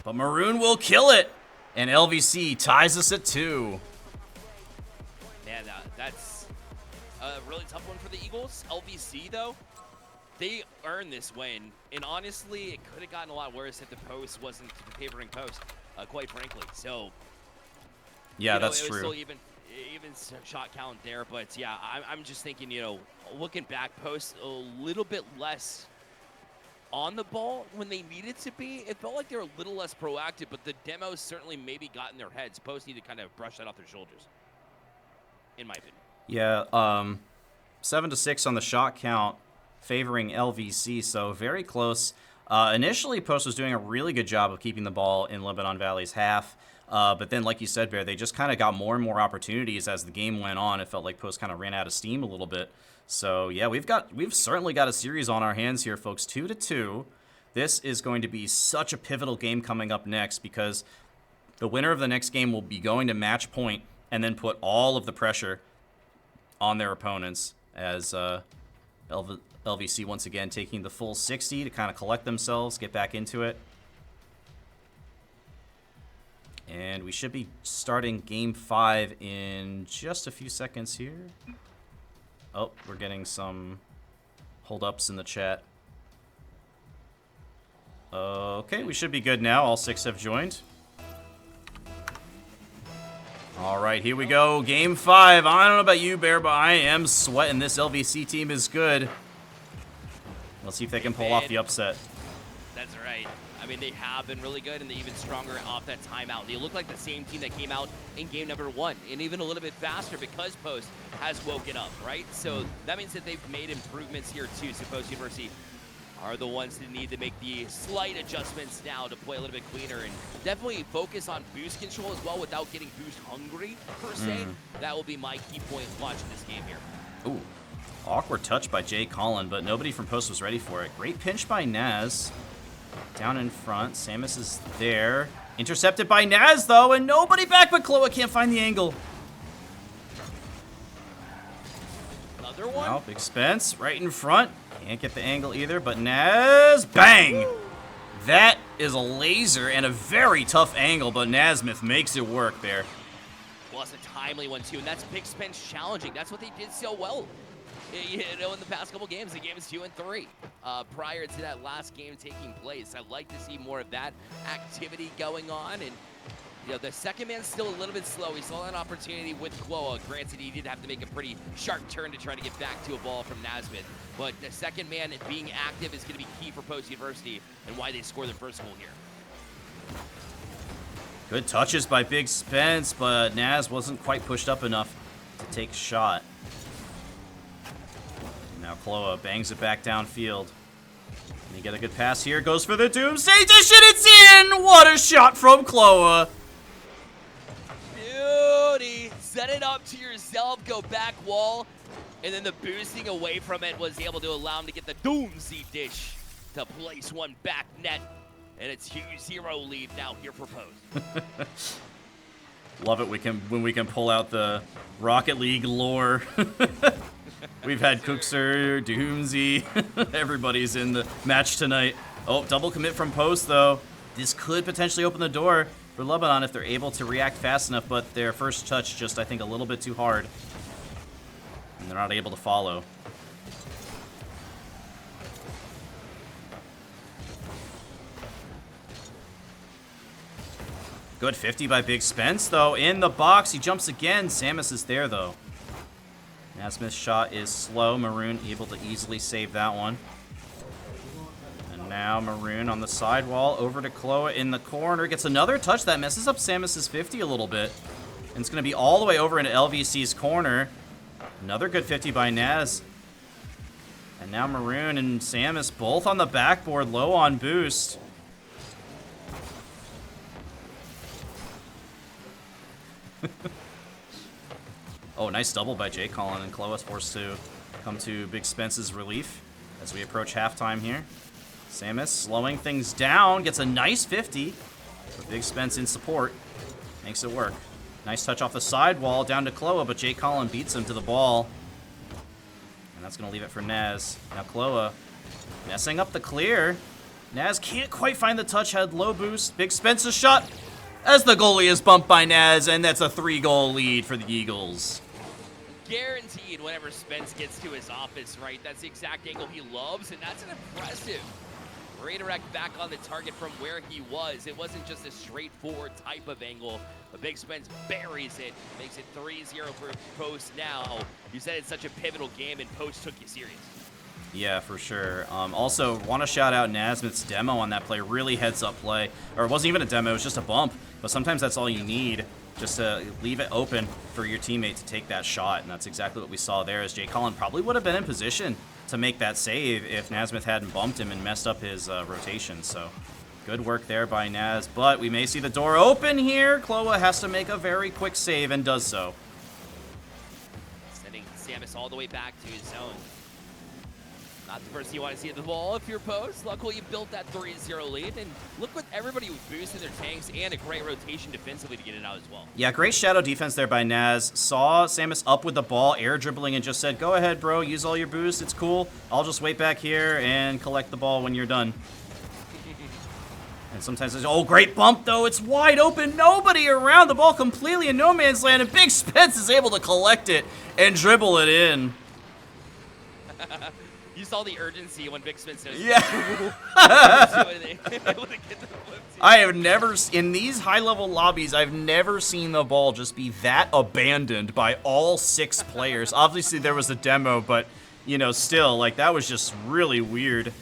But Maroon will kill it. And LVC ties us at 2. Man, that's a really tough one for the Eagles. LVC, though, they earned this win. And honestly, it could have gotten a lot worse if the post wasn't favoring post, quite frankly. So, yeah, that's it was true. Still even shot count there. But, yeah, I'm just thinking, looking back, post a little bit less on the ball when they needed to be. It felt like they were a little less proactive, but the demos certainly maybe got in their heads. Post need to kind of brush that off their shoulders, in my opinion. Yeah, 7-6 on the shot count, favoring LVC, so very close. Initially, Post was doing a really good job of keeping the ball in Lebanon Valley's half, but then, like you said, Bear, they just kind of got more and more opportunities as the game went on. It felt like Post kind of ran out of steam a little bit. So, yeah, we've certainly got a series on our hands here, folks, 2-2. This is going to be such a pivotal game coming up next because the winner of the next game will be going to match point and then put all of the pressure on their opponents as LVC once again taking the full 60 to kind of collect themselves, get back into it. And we should be starting Game 5 in just a few seconds here. Oh, we're getting some hold-ups in the chat. Okay, we should be good now. All 6 have joined. All right, here we go. Game 5. I don't know about you, Bear, but I am sweating. This LVC team is good. Let's see if they can pull off the upset. That's right. I mean, they have been really good, and they're even stronger off that timeout. They look like the same team that came out in game number 1, and even a little bit faster because Post has woken up, right? So that means that they've made improvements here, too. So Post University are the ones that need to make the slight adjustments now to play a little bit cleaner and definitely focus on boost control as well without getting boost hungry, per se. That will be my key point watching this game here. Ooh, awkward touch by Jay Collin, but nobody from Post was ready for it. Great pinch by Naz. Down in front, Samus is there. Intercepted by Naz, though, and nobody back but Klowa can't find the angle. Another one? Well, BigSpence right in front. Can't get the angle either, but Naz, bang! That is a laser and a very tough angle, but Nazmythh makes it work there. Well, it's a timely one, too, and that's BigSpence challenging. That's what they did so well. In the past couple games, the games 2 and 3, prior to that last game taking place. I'd like to see more of that activity going on. And the second man's still a little bit slow. He saw an opportunity with Klowa. Granted, he did have to make a pretty sharp turn to try to get back to a ball from Nazmythh. But the second man being active is going to be key for Post University and why they score their first goal here. Good touches by BigSpence, but Naz wasn't quite pushed up enough to take a shot. Now Klowa bangs it back downfield. Can he get a good pass here? Goes for the Doomsday Dish, and it's in! What a shot from Klowa! Beauty! Set it up to yourself, go back wall, and then the boosting away from it was able to allow him to get the Doomsday Dish to place one back net. And it's 2-0 lead now here for Post. Love it when we can pull out the Rocket League lore. We've had Cookser, Doomsday, everybody's in the match tonight. Oh, double commit from Post, though. This could potentially open the door. for Lebanon if they're able to react fast enough, but their first touch just, I think, a little bit too hard. And they're not able to follow. Good 50 by BigSpence, though. In the box, he jumps again. Samus is there, though. Nazmyth's shot is slow. Maroon able to easily save that one. And now Maroon on the sidewall over to Klowa in the corner. Gets another touch that messes up Samus's 50 a little bit. And it's going to be all the way over into LVC's corner. Another good 50 by Naz. And now Maroon and Samus both on the backboard, low on boost. Oh, nice double by J. Colin, and Klowa's forced to come to BigSpence's relief as we approach halftime here. Samus slowing things down, gets a nice 50 with BigSpence in support. Makes it work. Nice touch off the sidewall down to Klowa, but J. Colin beats him to the ball. And that's going to leave it for Naz. Now Klowa messing up the clear. Naz can't quite find the touch, had low boost. BigSpence's shot as the goalie is bumped by Naz, and that's a 3-goal lead for the Eagles. Guaranteed whenever Spence gets to his office, right? That's the exact angle he loves, and that's an impressive redirect back on the target from where he was. It wasn't just a straightforward type of angle, but BigSpence buries it, makes it 3-0 for Post now. You said it's such a pivotal game, and Post took you serious. Yeah, for sure. Also, want to shout out Nazmyth's demo on that play. Really heads-up play. Or it wasn't even a demo, it was just a bump. But sometimes that's all you need, just to leave it open for your teammate to take that shot. And that's exactly what we saw there, as J. Colin probably would have been in position to make that save if Nazmyth hadn't bumped him and messed up his rotation. So good work there by Naz. But we may see the door open here. Klowa has to make a very quick save and does so. Sending Samus all the way back to his zone. Not the first you want to see at the ball if you're Post. Luckily, you built that 3-0 lead, and look with everybody with boosts in their tanks and a great rotation defensively to get it out as well. Yeah, great shadow defense there by Naz. Saw Samus up with the ball, air dribbling, and just said, go ahead, bro, use all your boosts, it's cool. I'll just wait back here and collect the ball when you're done. And sometimes it's, oh, great bump, though. It's wide open, nobody around, the ball completely in no man's land, and BigSpence is able to collect it and dribble it in. You saw the urgency when BigSpence says, yeah. I have never, in these high-level lobbies, I've never seen the ball just be that abandoned by all 6 players. Obviously, there was a demo, but, you know, still, like, that was just really weird.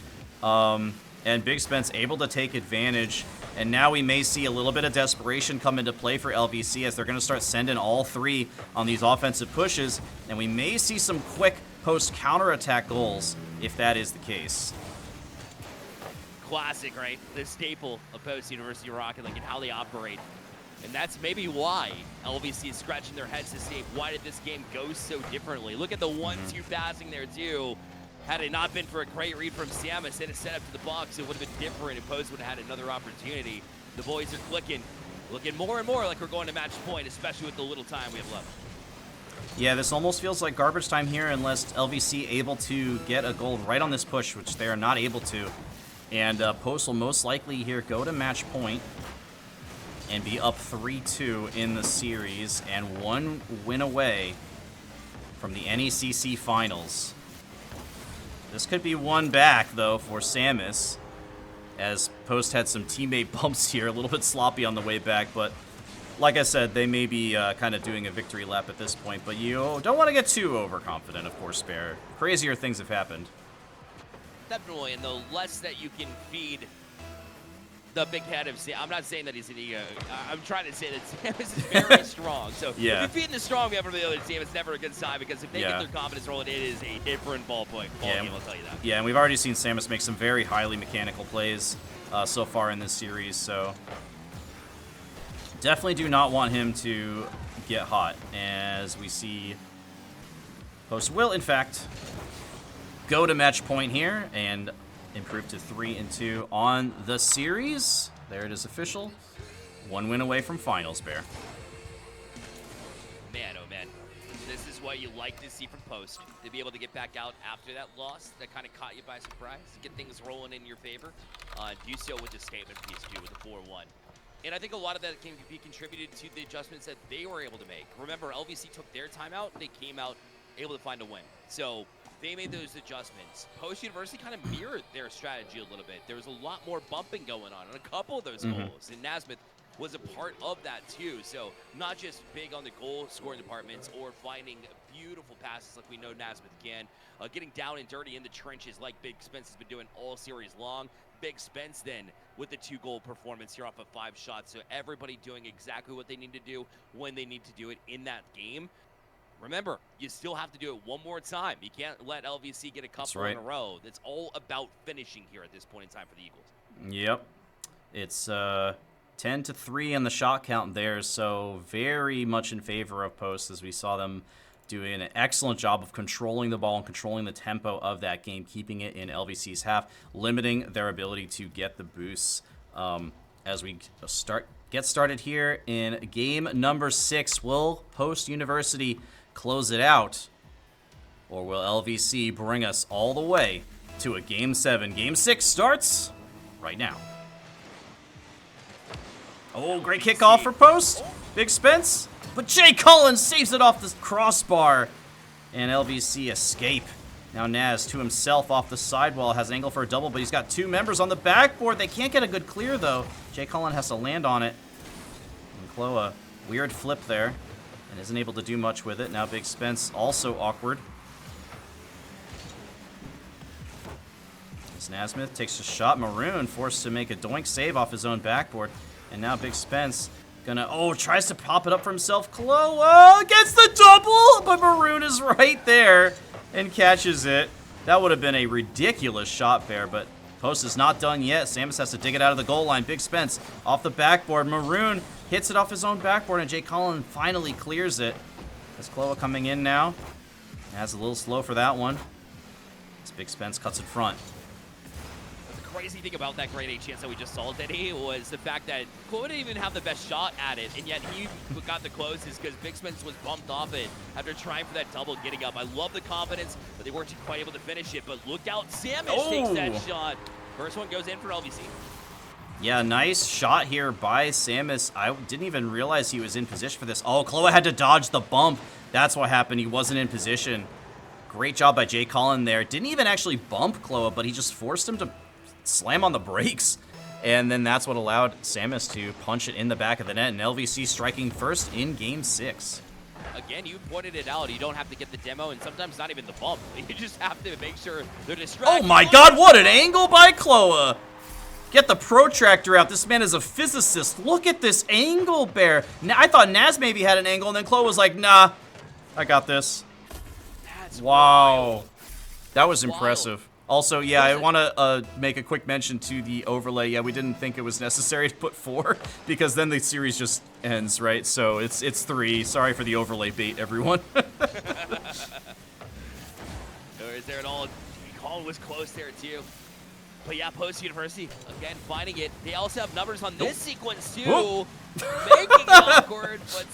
And BigSpence able to take advantage. And now we may see a little bit of desperation come into play for LVC as they're going to start sending all 3 on these offensive pushes. And we may see some quick Post counterattack goals, if that is the case. Classic, right? The staple of Post University Rocket League and how they operate. And that's maybe why LVC is scratching their heads to see why did this game go so differently. Look at the 1-2 passing there, too. Had it not been for a great read from Samus and a set up to the box, it would have been different, and Post would have had another opportunity. The boys are clicking, looking more and more like we're going to match point, especially with the little time we have left. Yeah, this almost feels like garbage time here unless LVC able to get a goal right on this push, which they are not able to. And Post will most likely here go to match point and be up 3-2 in the series and 1 win away from the NECC finals. This could be one back, though, for Samus, as Post had some teammate bumps here, a little bit sloppy on the way back, but like I said, they may be kind of doing a victory lap at this point, but you don't want to get too overconfident, of course, Bear. Crazier things have happened. Definitely, and the less that you can feed the big head of Sam, I'm not saying that he's an ego. I'm trying to say that Samus is very strong. So yeah. If you're feeding the strong member of the other team, it's never a good sign, because if they get their confidence rolling, it is a different ball game, I'll tell you that. Yeah, and we've already seen Samus make some very highly mechanical plays so far in this series, so definitely do not want him to get hot, as we see Post will, in fact, go to match point here and improve to 3-2 on the series. There it is official. 1 win away from finals, Bear. Man, oh man. This is what you like to see from Post. To be able to get back out after that loss that kind of caught you by surprise. Get things rolling in your favor. Do so with the statement piece, too, with the 4-1. And I think a lot of that can be contributed to the adjustments that they were able to make. Remember, LVC took their time out, they came out able to find a win. So they made those adjustments. Post University kind of mirrored their strategy a little bit. There was a lot more bumping going on a couple of those goals. And Nazmythh was a part of that too. So not just big on the goal scoring departments or finding beautiful passes like we know Nazmythh can. Getting down and dirty in the trenches like BigSpence has been doing all series long. BigSpence then with the 2-goal performance here off of 5 shots. So everybody doing exactly what they need to do when they need to do it in that game. Remember, you still have to do it one more time. You can't let LVC get a couple in a row. It's all about finishing here at this point in time for the Eagles. Yep. It's 10-3 in the shot count there, so very much in favor of Post as we saw them doing an excellent job of controlling the ball and controlling the tempo of that game, keeping it in LVC's half, limiting their ability to get the boosts. As we get started here in game number 6, will Post University close it out, or will LVC bring us all the way to a game 7? Game 6 starts right now. Oh, great kickoff for Post. BigSpence. But Jay Collins saves it off the crossbar. And LVC escape. Now Naz to himself off the sidewall. Has angle for a double, but he's got 2 members on the backboard. They can't get a good clear, though. Jay Collins has to land on it. And Klowa, weird flip there. And isn't able to do much with it. Now BigSpence also awkward. As Nazmythh takes a shot. Maroon forced to make a doink save off his own backboard. And now BigSpence tries to pop it up for himself. Klowa gets the double, but Maroon is right there and catches it. That would have been a ridiculous shot there, but Post is not done yet. Samus has to dig it out of the goal line. BigSpence off the backboard. Maroon hits it off his own backboard, and Jay Collins finally clears it. As Klowa coming in now. That's a little slow for that one. As BigSpence cuts in front. Crazy thing about that grade 8 chance that we just saw, Denny, was the fact that Klowa didn't even have the best shot at it, and yet he got the closest because BigSpence was bumped off it after trying for that double getting up. I love the confidence, but they weren't quite able to finish it. But look out, Samus takes that shot. First one goes in for LVC. Yeah, nice shot here by Samus. I didn't even realize he was in position for this. Oh, Klowa had to dodge the bump. That's what happened. He wasn't in position. Great job by Jay Collins there. Didn't even actually bump Klowa, but he just forced him to slam on the brakes, and then that's what allowed Samus to punch it in the back of the net, and LVC striking first in game 6. Again, you pointed it out. You don't have to get the demo, and sometimes not even the bump. You just have to make sure they're distracted. Oh my god, what an angle by Klowa! Get the protractor out. This man is a physicist. Look at this angle, Bear. I thought Naz maybe had an angle, and then Klowa was like, nah, I got this. That's wow. Wild. That was impressive. Also, yeah, I want to make a quick mention to the overlay. Yeah, we didn't think it was necessary to put 4 because then the series just ends, right? So it's 3. Sorry for the overlay bait, everyone. Or is there at all? Colin was close there too. But yeah, Post University again finding it. They also have numbers on this sequence too, making it awkward, but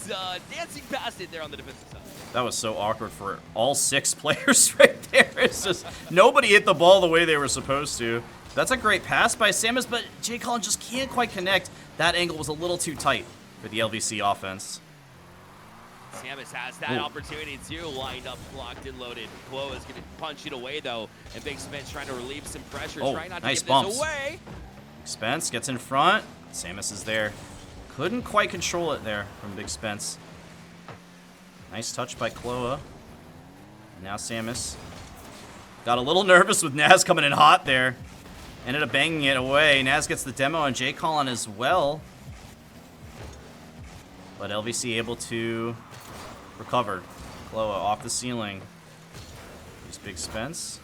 dancing past it there on the defensive side. That was so awkward for all 6 players right there. It's just nobody hit the ball the way they were supposed to. That's a great pass by Samus, but Jay Collins just can't quite connect. That angle was a little too tight for the LVC offense. Samus has that opportunity too, lined up, locked and loaded. Klowa is going to punch it away though, and BigSpence trying to relieve some pressure, trying not to nice give bumps. this away. Spence gets in front. Samus is there. Couldn't quite control it there from BigSpence. Nice touch by Klowa. And now Samus. Got a little nervous with Naz coming in hot there. Ended up banging it away. Naz gets the demo and Jay Collins as well. But LVC able to recover. Klowa off the ceiling. Here's BigSpence.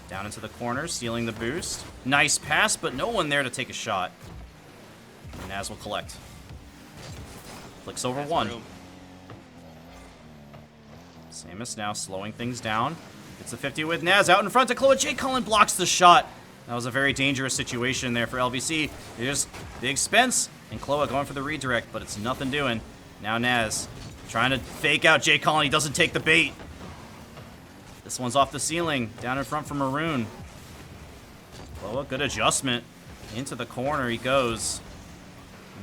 Down into the corner, stealing the boost. Nice pass, but no one there to take a shot. And Naz will collect. Flicks over one. Samus now slowing things down. Gets the 50 with Naz out in front to Klowa. Jay Collins blocks the shot. That was a very dangerous situation there for LVC. Here's BigSpence and Klowa going for the redirect, but it's nothing doing. Now Naz trying to fake out Jay Collins. He doesn't take the bait. This one's off the ceiling. Down in front for Maroon. Klowa, good adjustment. Into the corner he goes.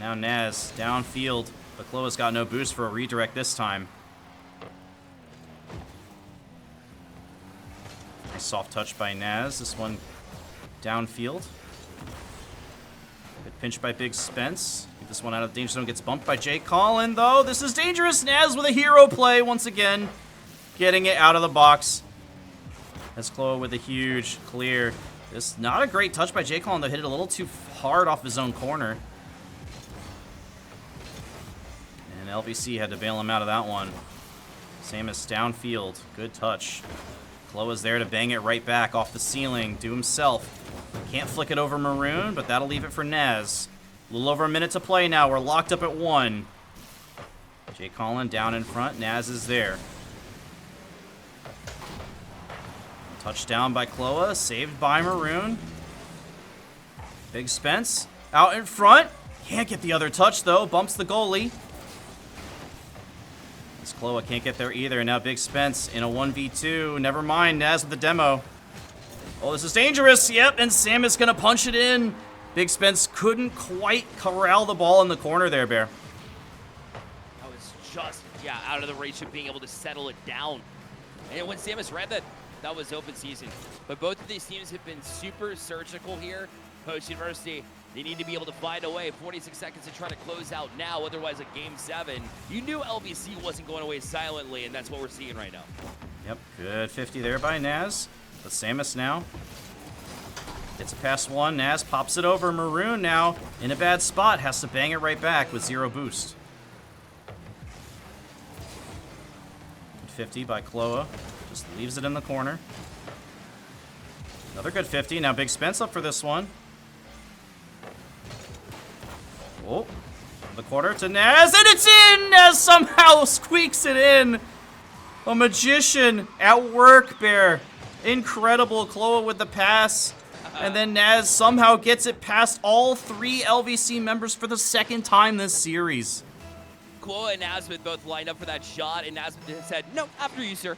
Now Naz downfield, but Klowa's got no boost for a redirect this time. Nice soft touch by Naz. This one downfield. Good pinch by BigSpence. Get this one out of the danger zone. Gets bumped by Jay Collin, though. This is dangerous. Naz with a hero play once again. Getting it out of the box. That's Klowa with a huge clear. This not a great touch by Jay Collin, though. Hit it a little too hard off his own corner. And LVC had to bail him out of that one. Samus downfield. Good touch. Klowa's there to bang it right back off the ceiling to himself. Can't flick it over Maroon, but that'll leave it for Naz. A little over a minute to play now. We're locked up at 1. Jay Collin down in front. Naz is there. Touchdown by Klowa. Saved by Maroon. BigSpence out in front. Can't get the other touch, though. Bumps the goalie. This Klowa can't get there either. Now BigSpence in a 1v2. Never mind. Naz with the demo. Oh, this is dangerous. Yep, and Samus gonna punch it in. BigSpence couldn't quite corral the ball in the corner there, Bear. That was just, yeah, out of the reach of being able to settle it down. And when Samus read that, that was open season. But both of these teams have been super surgical here. Post University, they need to be able to find a way. 46 seconds to try to close out now, otherwise a game 7. You knew LVC wasn't going away silently, and that's what we're seeing right now. Yep, good 50 there by Naz. But Samus now gets a pass 1. Naz pops it over. Maroon now in a bad spot. Has to bang it right back with 0 boost. 50 by Klowa. Just leaves it in the corner. Another good 50. Now BigSpence up for this one. Oh, the quarter to Naz, and it's in! Naz somehow squeaks it in. A magician at work, Bear. Incredible. Klowa with the pass. And then Naz somehow gets it past all 3 LVC members for the 2nd time this series. Klowa and Nazmythh both lined up for that shot, and Nazmythh said, no, after you, sir.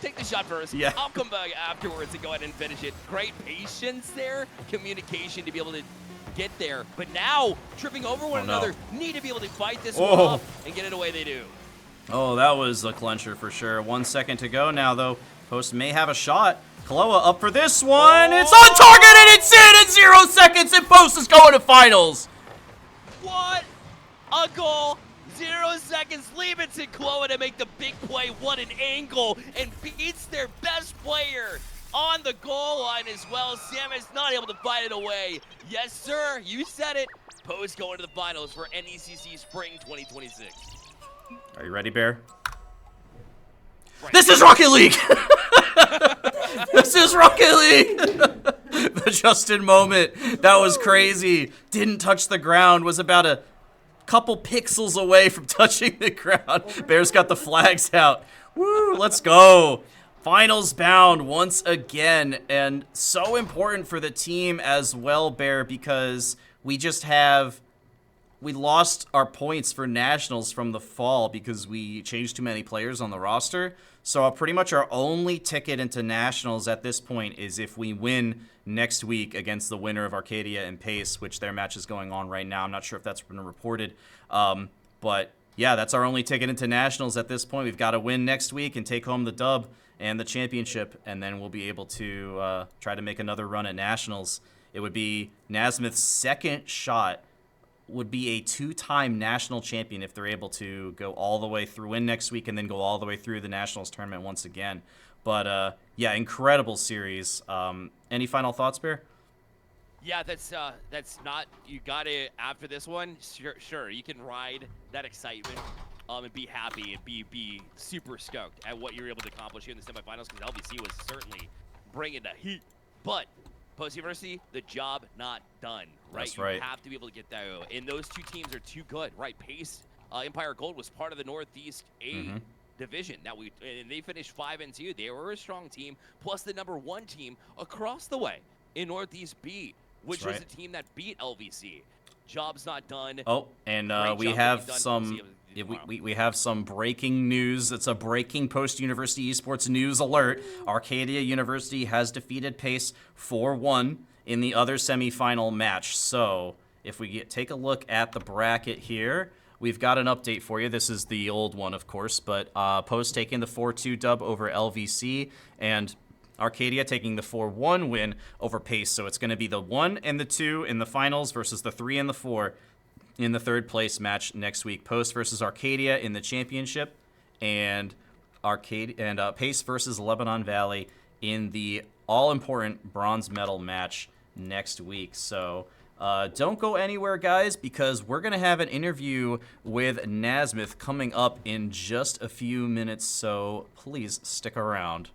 Take the shot first. Yeah. I'll come back afterwards and go ahead and finish it. Great patience there. Communication to be able to get there. But now, tripping over one another, need to be able to fight this one off and get it away they do. Oh, that was a clencher for sure. 1 second to go now, though. Post may have a shot. Klowa up for this one. It's on target, and it's in in 0 seconds, and Post is going to finals. What a goal. 0 seconds, leave it to Klowa to make the big play. What an angle, and beats their best player on the goal line as well. Samus not able to fight it away. Yes, sir, you said it. Post going to the finals for NECC Spring 2026. Are you ready, Bear? Right. This is Rocket League! This is Rocket League! The Justin moment. That was crazy. Didn't touch the ground. Was about a couple pixels away from touching the ground. Bear's got the flags out. Woo, let's go. Finals bound once again. And so important for the team as well, Bear, because we lost our points for nationals from the fall because we changed too many players on the roster. So pretty much our only ticket into nationals at this point is if we win next week against the winner of Arcadia and Pace, which their match is going on right now. I'm not sure if that's been reported. But yeah, that's our only ticket into nationals at this point. We've got to win next week and take home the dub and the championship, and then we'll be able to try to make another run at nationals. It would be Nazmyth's 2nd shot, would be a 2-time national champion if they're able to go all the way through, win next week, and then go all the way through the nationals tournament once again. But yeah, incredible series. Any final thoughts, Bear? Yeah, that's not, you gotta, after this one, sure, you can ride that excitement and be happy and be super stoked at what you're able to accomplish here in the semifinals, because LVC was certainly bringing the heat. But Post University, the job not done, right? That's right. You have to be able to get that. And those 2 teams are too good, right? Pace, Empire Gold was part of the Northeast A division. Now and they finished 5-2. They were a strong team, plus the #1 team across the way in Northeast B, which was a team that beat LVC. Job's not done. Oh, and we have some we have some breaking news. It's a breaking Post University Esports news alert. Arcadia University has defeated Pace 4-1 in the other semifinal match. So if we take a look at the bracket here, we've got an update for you. This is the old one, of course, but Post taking the 4-2 dub over LVC, and Arcadia taking the 4-1 win over Pace. So it's going to be the 1 and the 2 in the finals versus the 3 and the 4 in the third place match next week. Post versus Arcadia in the championship, and Pace versus Lebanon Valley in the all-important bronze medal match next week. So don't go anywhere, guys, because we're going to have an interview with Nazmythh coming up in just a few minutes, so please stick around.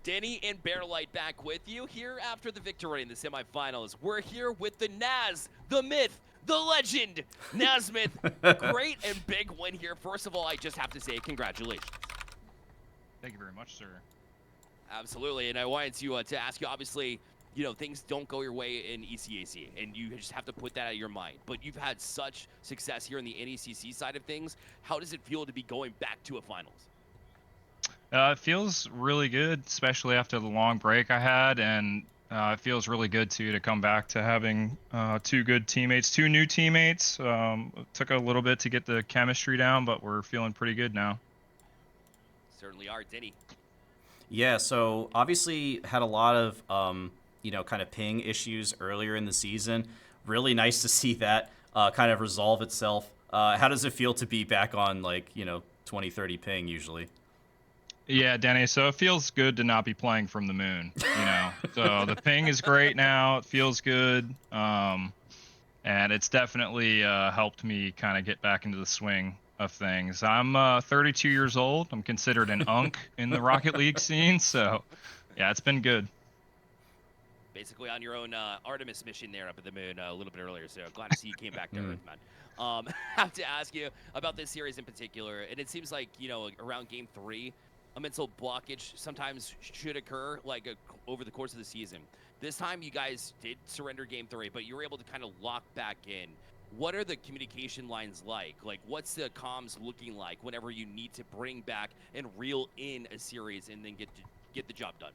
Denny and Bearlight back with you here after the victory in the semifinals. We're here with the Naz, the myth, the legend, Nazmythh. Great and big win here. First of all, I just have to say congratulations. Thank you very much, sir. Absolutely, and I wanted to ask you, obviously, you know, things don't go your way in ECAC, and you just have to put that out of your mind. But you've had such success here in the NECC side of things. How does it feel to be going back to a finals? It feels really good, especially after the long break I had, and it feels really good too to come back to having two new teammates. It took a little bit to get the chemistry down, but we're feeling pretty good now. Certainly are, Denny. Yeah, so obviously had a lot of, kind of ping issues earlier in the season. Really nice to see that kind of resolve itself. How does it feel to be back on, 20, 30 ping usually? Yeah, Denny, so it feels good to not be playing from the moon, So the ping is great now. It feels good. And it's definitely helped me kind of get back into the swing of things. I'm 32 years old. I'm considered an unk in the Rocket League scene, so yeah, it's been good. Basically on your own Artemis mission there up at the moon a little bit earlier, so glad to see you came back to Earth, man. Have to ask you about this series in particular, and it seems like, around Game 3, a mental blockage sometimes should occur, over the course of the season. This time, you guys did surrender Game 3, but you were able to kind of lock back in. What are the communication lines like? What's the comms looking like whenever you need to bring back and reel in a series and then get the job done?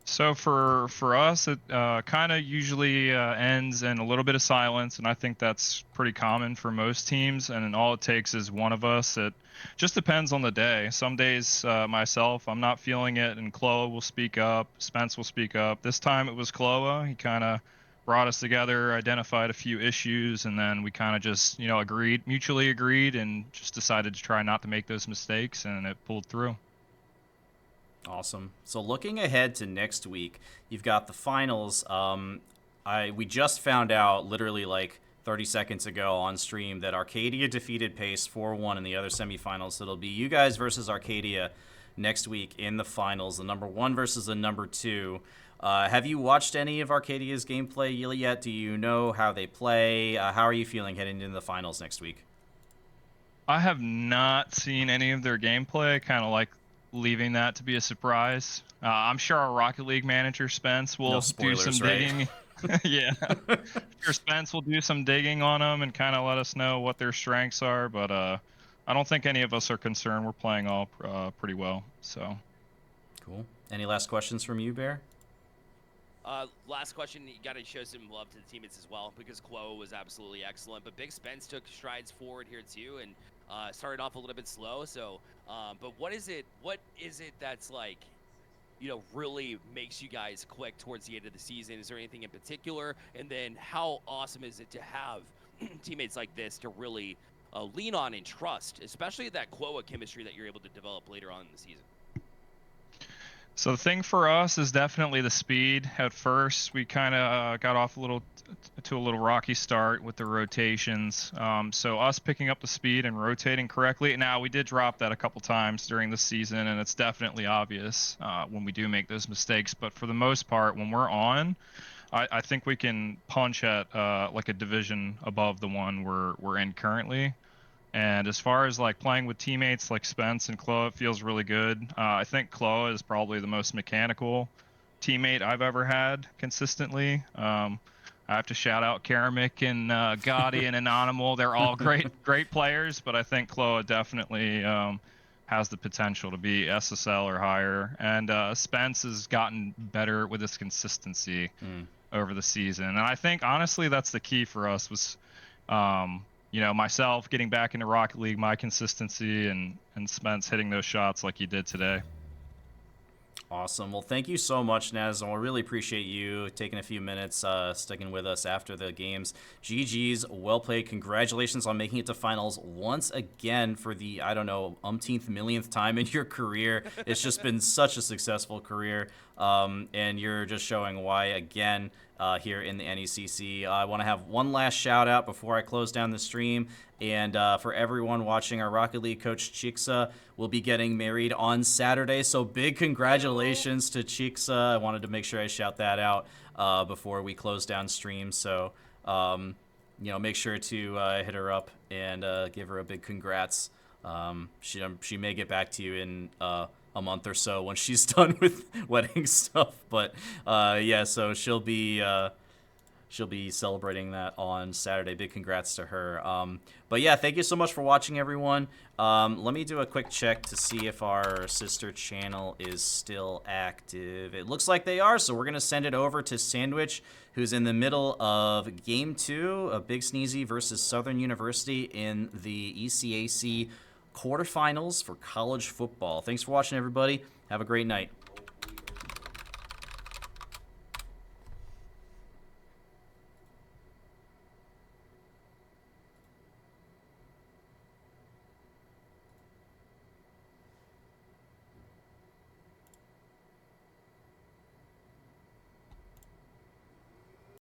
So for us, it kind of usually ends in a little bit of silence, and I think that's pretty common for most teams. And all it takes is one of us. It just depends on the day. Some days, myself, I'm not feeling it, and Klowa will speak up, Spence will speak up. This time it was Klowa. He kind of brought us together, identified a few issues, and then we kind of just, mutually agreed, and just decided to try not to make those mistakes, and it pulled through. Awesome. So looking ahead to next week, you've got the finals. We just found out literally 30 seconds ago on stream that Arcadia defeated Pace 4-1 in the other semifinals. So it'll be you guys versus Arcadia next week in the finals, the number 1 versus the number 2. Have you watched any of Arcadia's gameplay yet? Do you know how they play? How are you feeling heading into the finals next week? I have not seen any of their gameplay. Kind of leaving that to be a surprise. I'm sure our Rocket League manager Spence will do some digging. Right? Yeah, sure Spence will do some digging on them and kind of let us know what their strengths are. But I don't think any of us are concerned. We're playing all pretty well. So cool. Any last questions from you, Bear? Last question, you got to show some love to the teammates as well, because Klowa was absolutely excellent. But BigSpence took strides forward here too, and started off a little bit slow. So, but what is it that's like, really makes you guys click towards the end of the season? Is there anything in particular? And then how awesome is it to have teammates like this to really lean on and trust, especially that Klowa chemistry that you're able to develop later on in the season? So the thing for us is definitely the speed. At first, we kind of got off a little rocky start with the rotations. So us picking up the speed and rotating correctly. Now we did drop that a couple times during the season, and it's definitely obvious when we do make those mistakes. But for the most part, when we're on, I think we can punch at like a division above the one we're in currently. And as far as like playing with teammates like Spence and Klowa, it feels really good. I think Klowa is probably the most mechanical teammate I've ever had consistently. I have to shout out Karamik and Gotti and Anonymal. They're all great players, but I think Klowa definitely has the potential to be SSL or higher. And Spence has gotten better with his consistency over the season. And I think honestly that's the key for us was myself getting back into Rocket League, my consistency, and Spence hitting those shots like he did today. Awesome. Well, thank you so much, Naz. I really appreciate you taking a few minutes, sticking with us after the games. GG's, well played. Congratulations on making it to finals once again for the, umpteenth, millionth time in your career. It's just been such a successful career, and you're just showing why, again, here in the NECC. I want to have one last shout out before I close down the stream. And for everyone watching, our Rocket League coach Chixxa will be getting married on Saturday. So big congratulations to Chixxa. I wanted to make sure I shout that out before we close down stream. So, make sure to hit her up and give her a big congrats. She may get back to you in a month or so when she's done with wedding stuff. But so she'll be celebrating that on Saturday. Big congrats to her. But yeah, thank you so much for watching, everyone. Let me do a quick check to see if our sister channel is still active. It looks like they are, so we're going to send it over to Sandwich, who's in the middle of Game 2 of Big Sneezy versus Southern University in the ECAC quarterfinals for college football. Thanks for watching, everybody. Have a great night.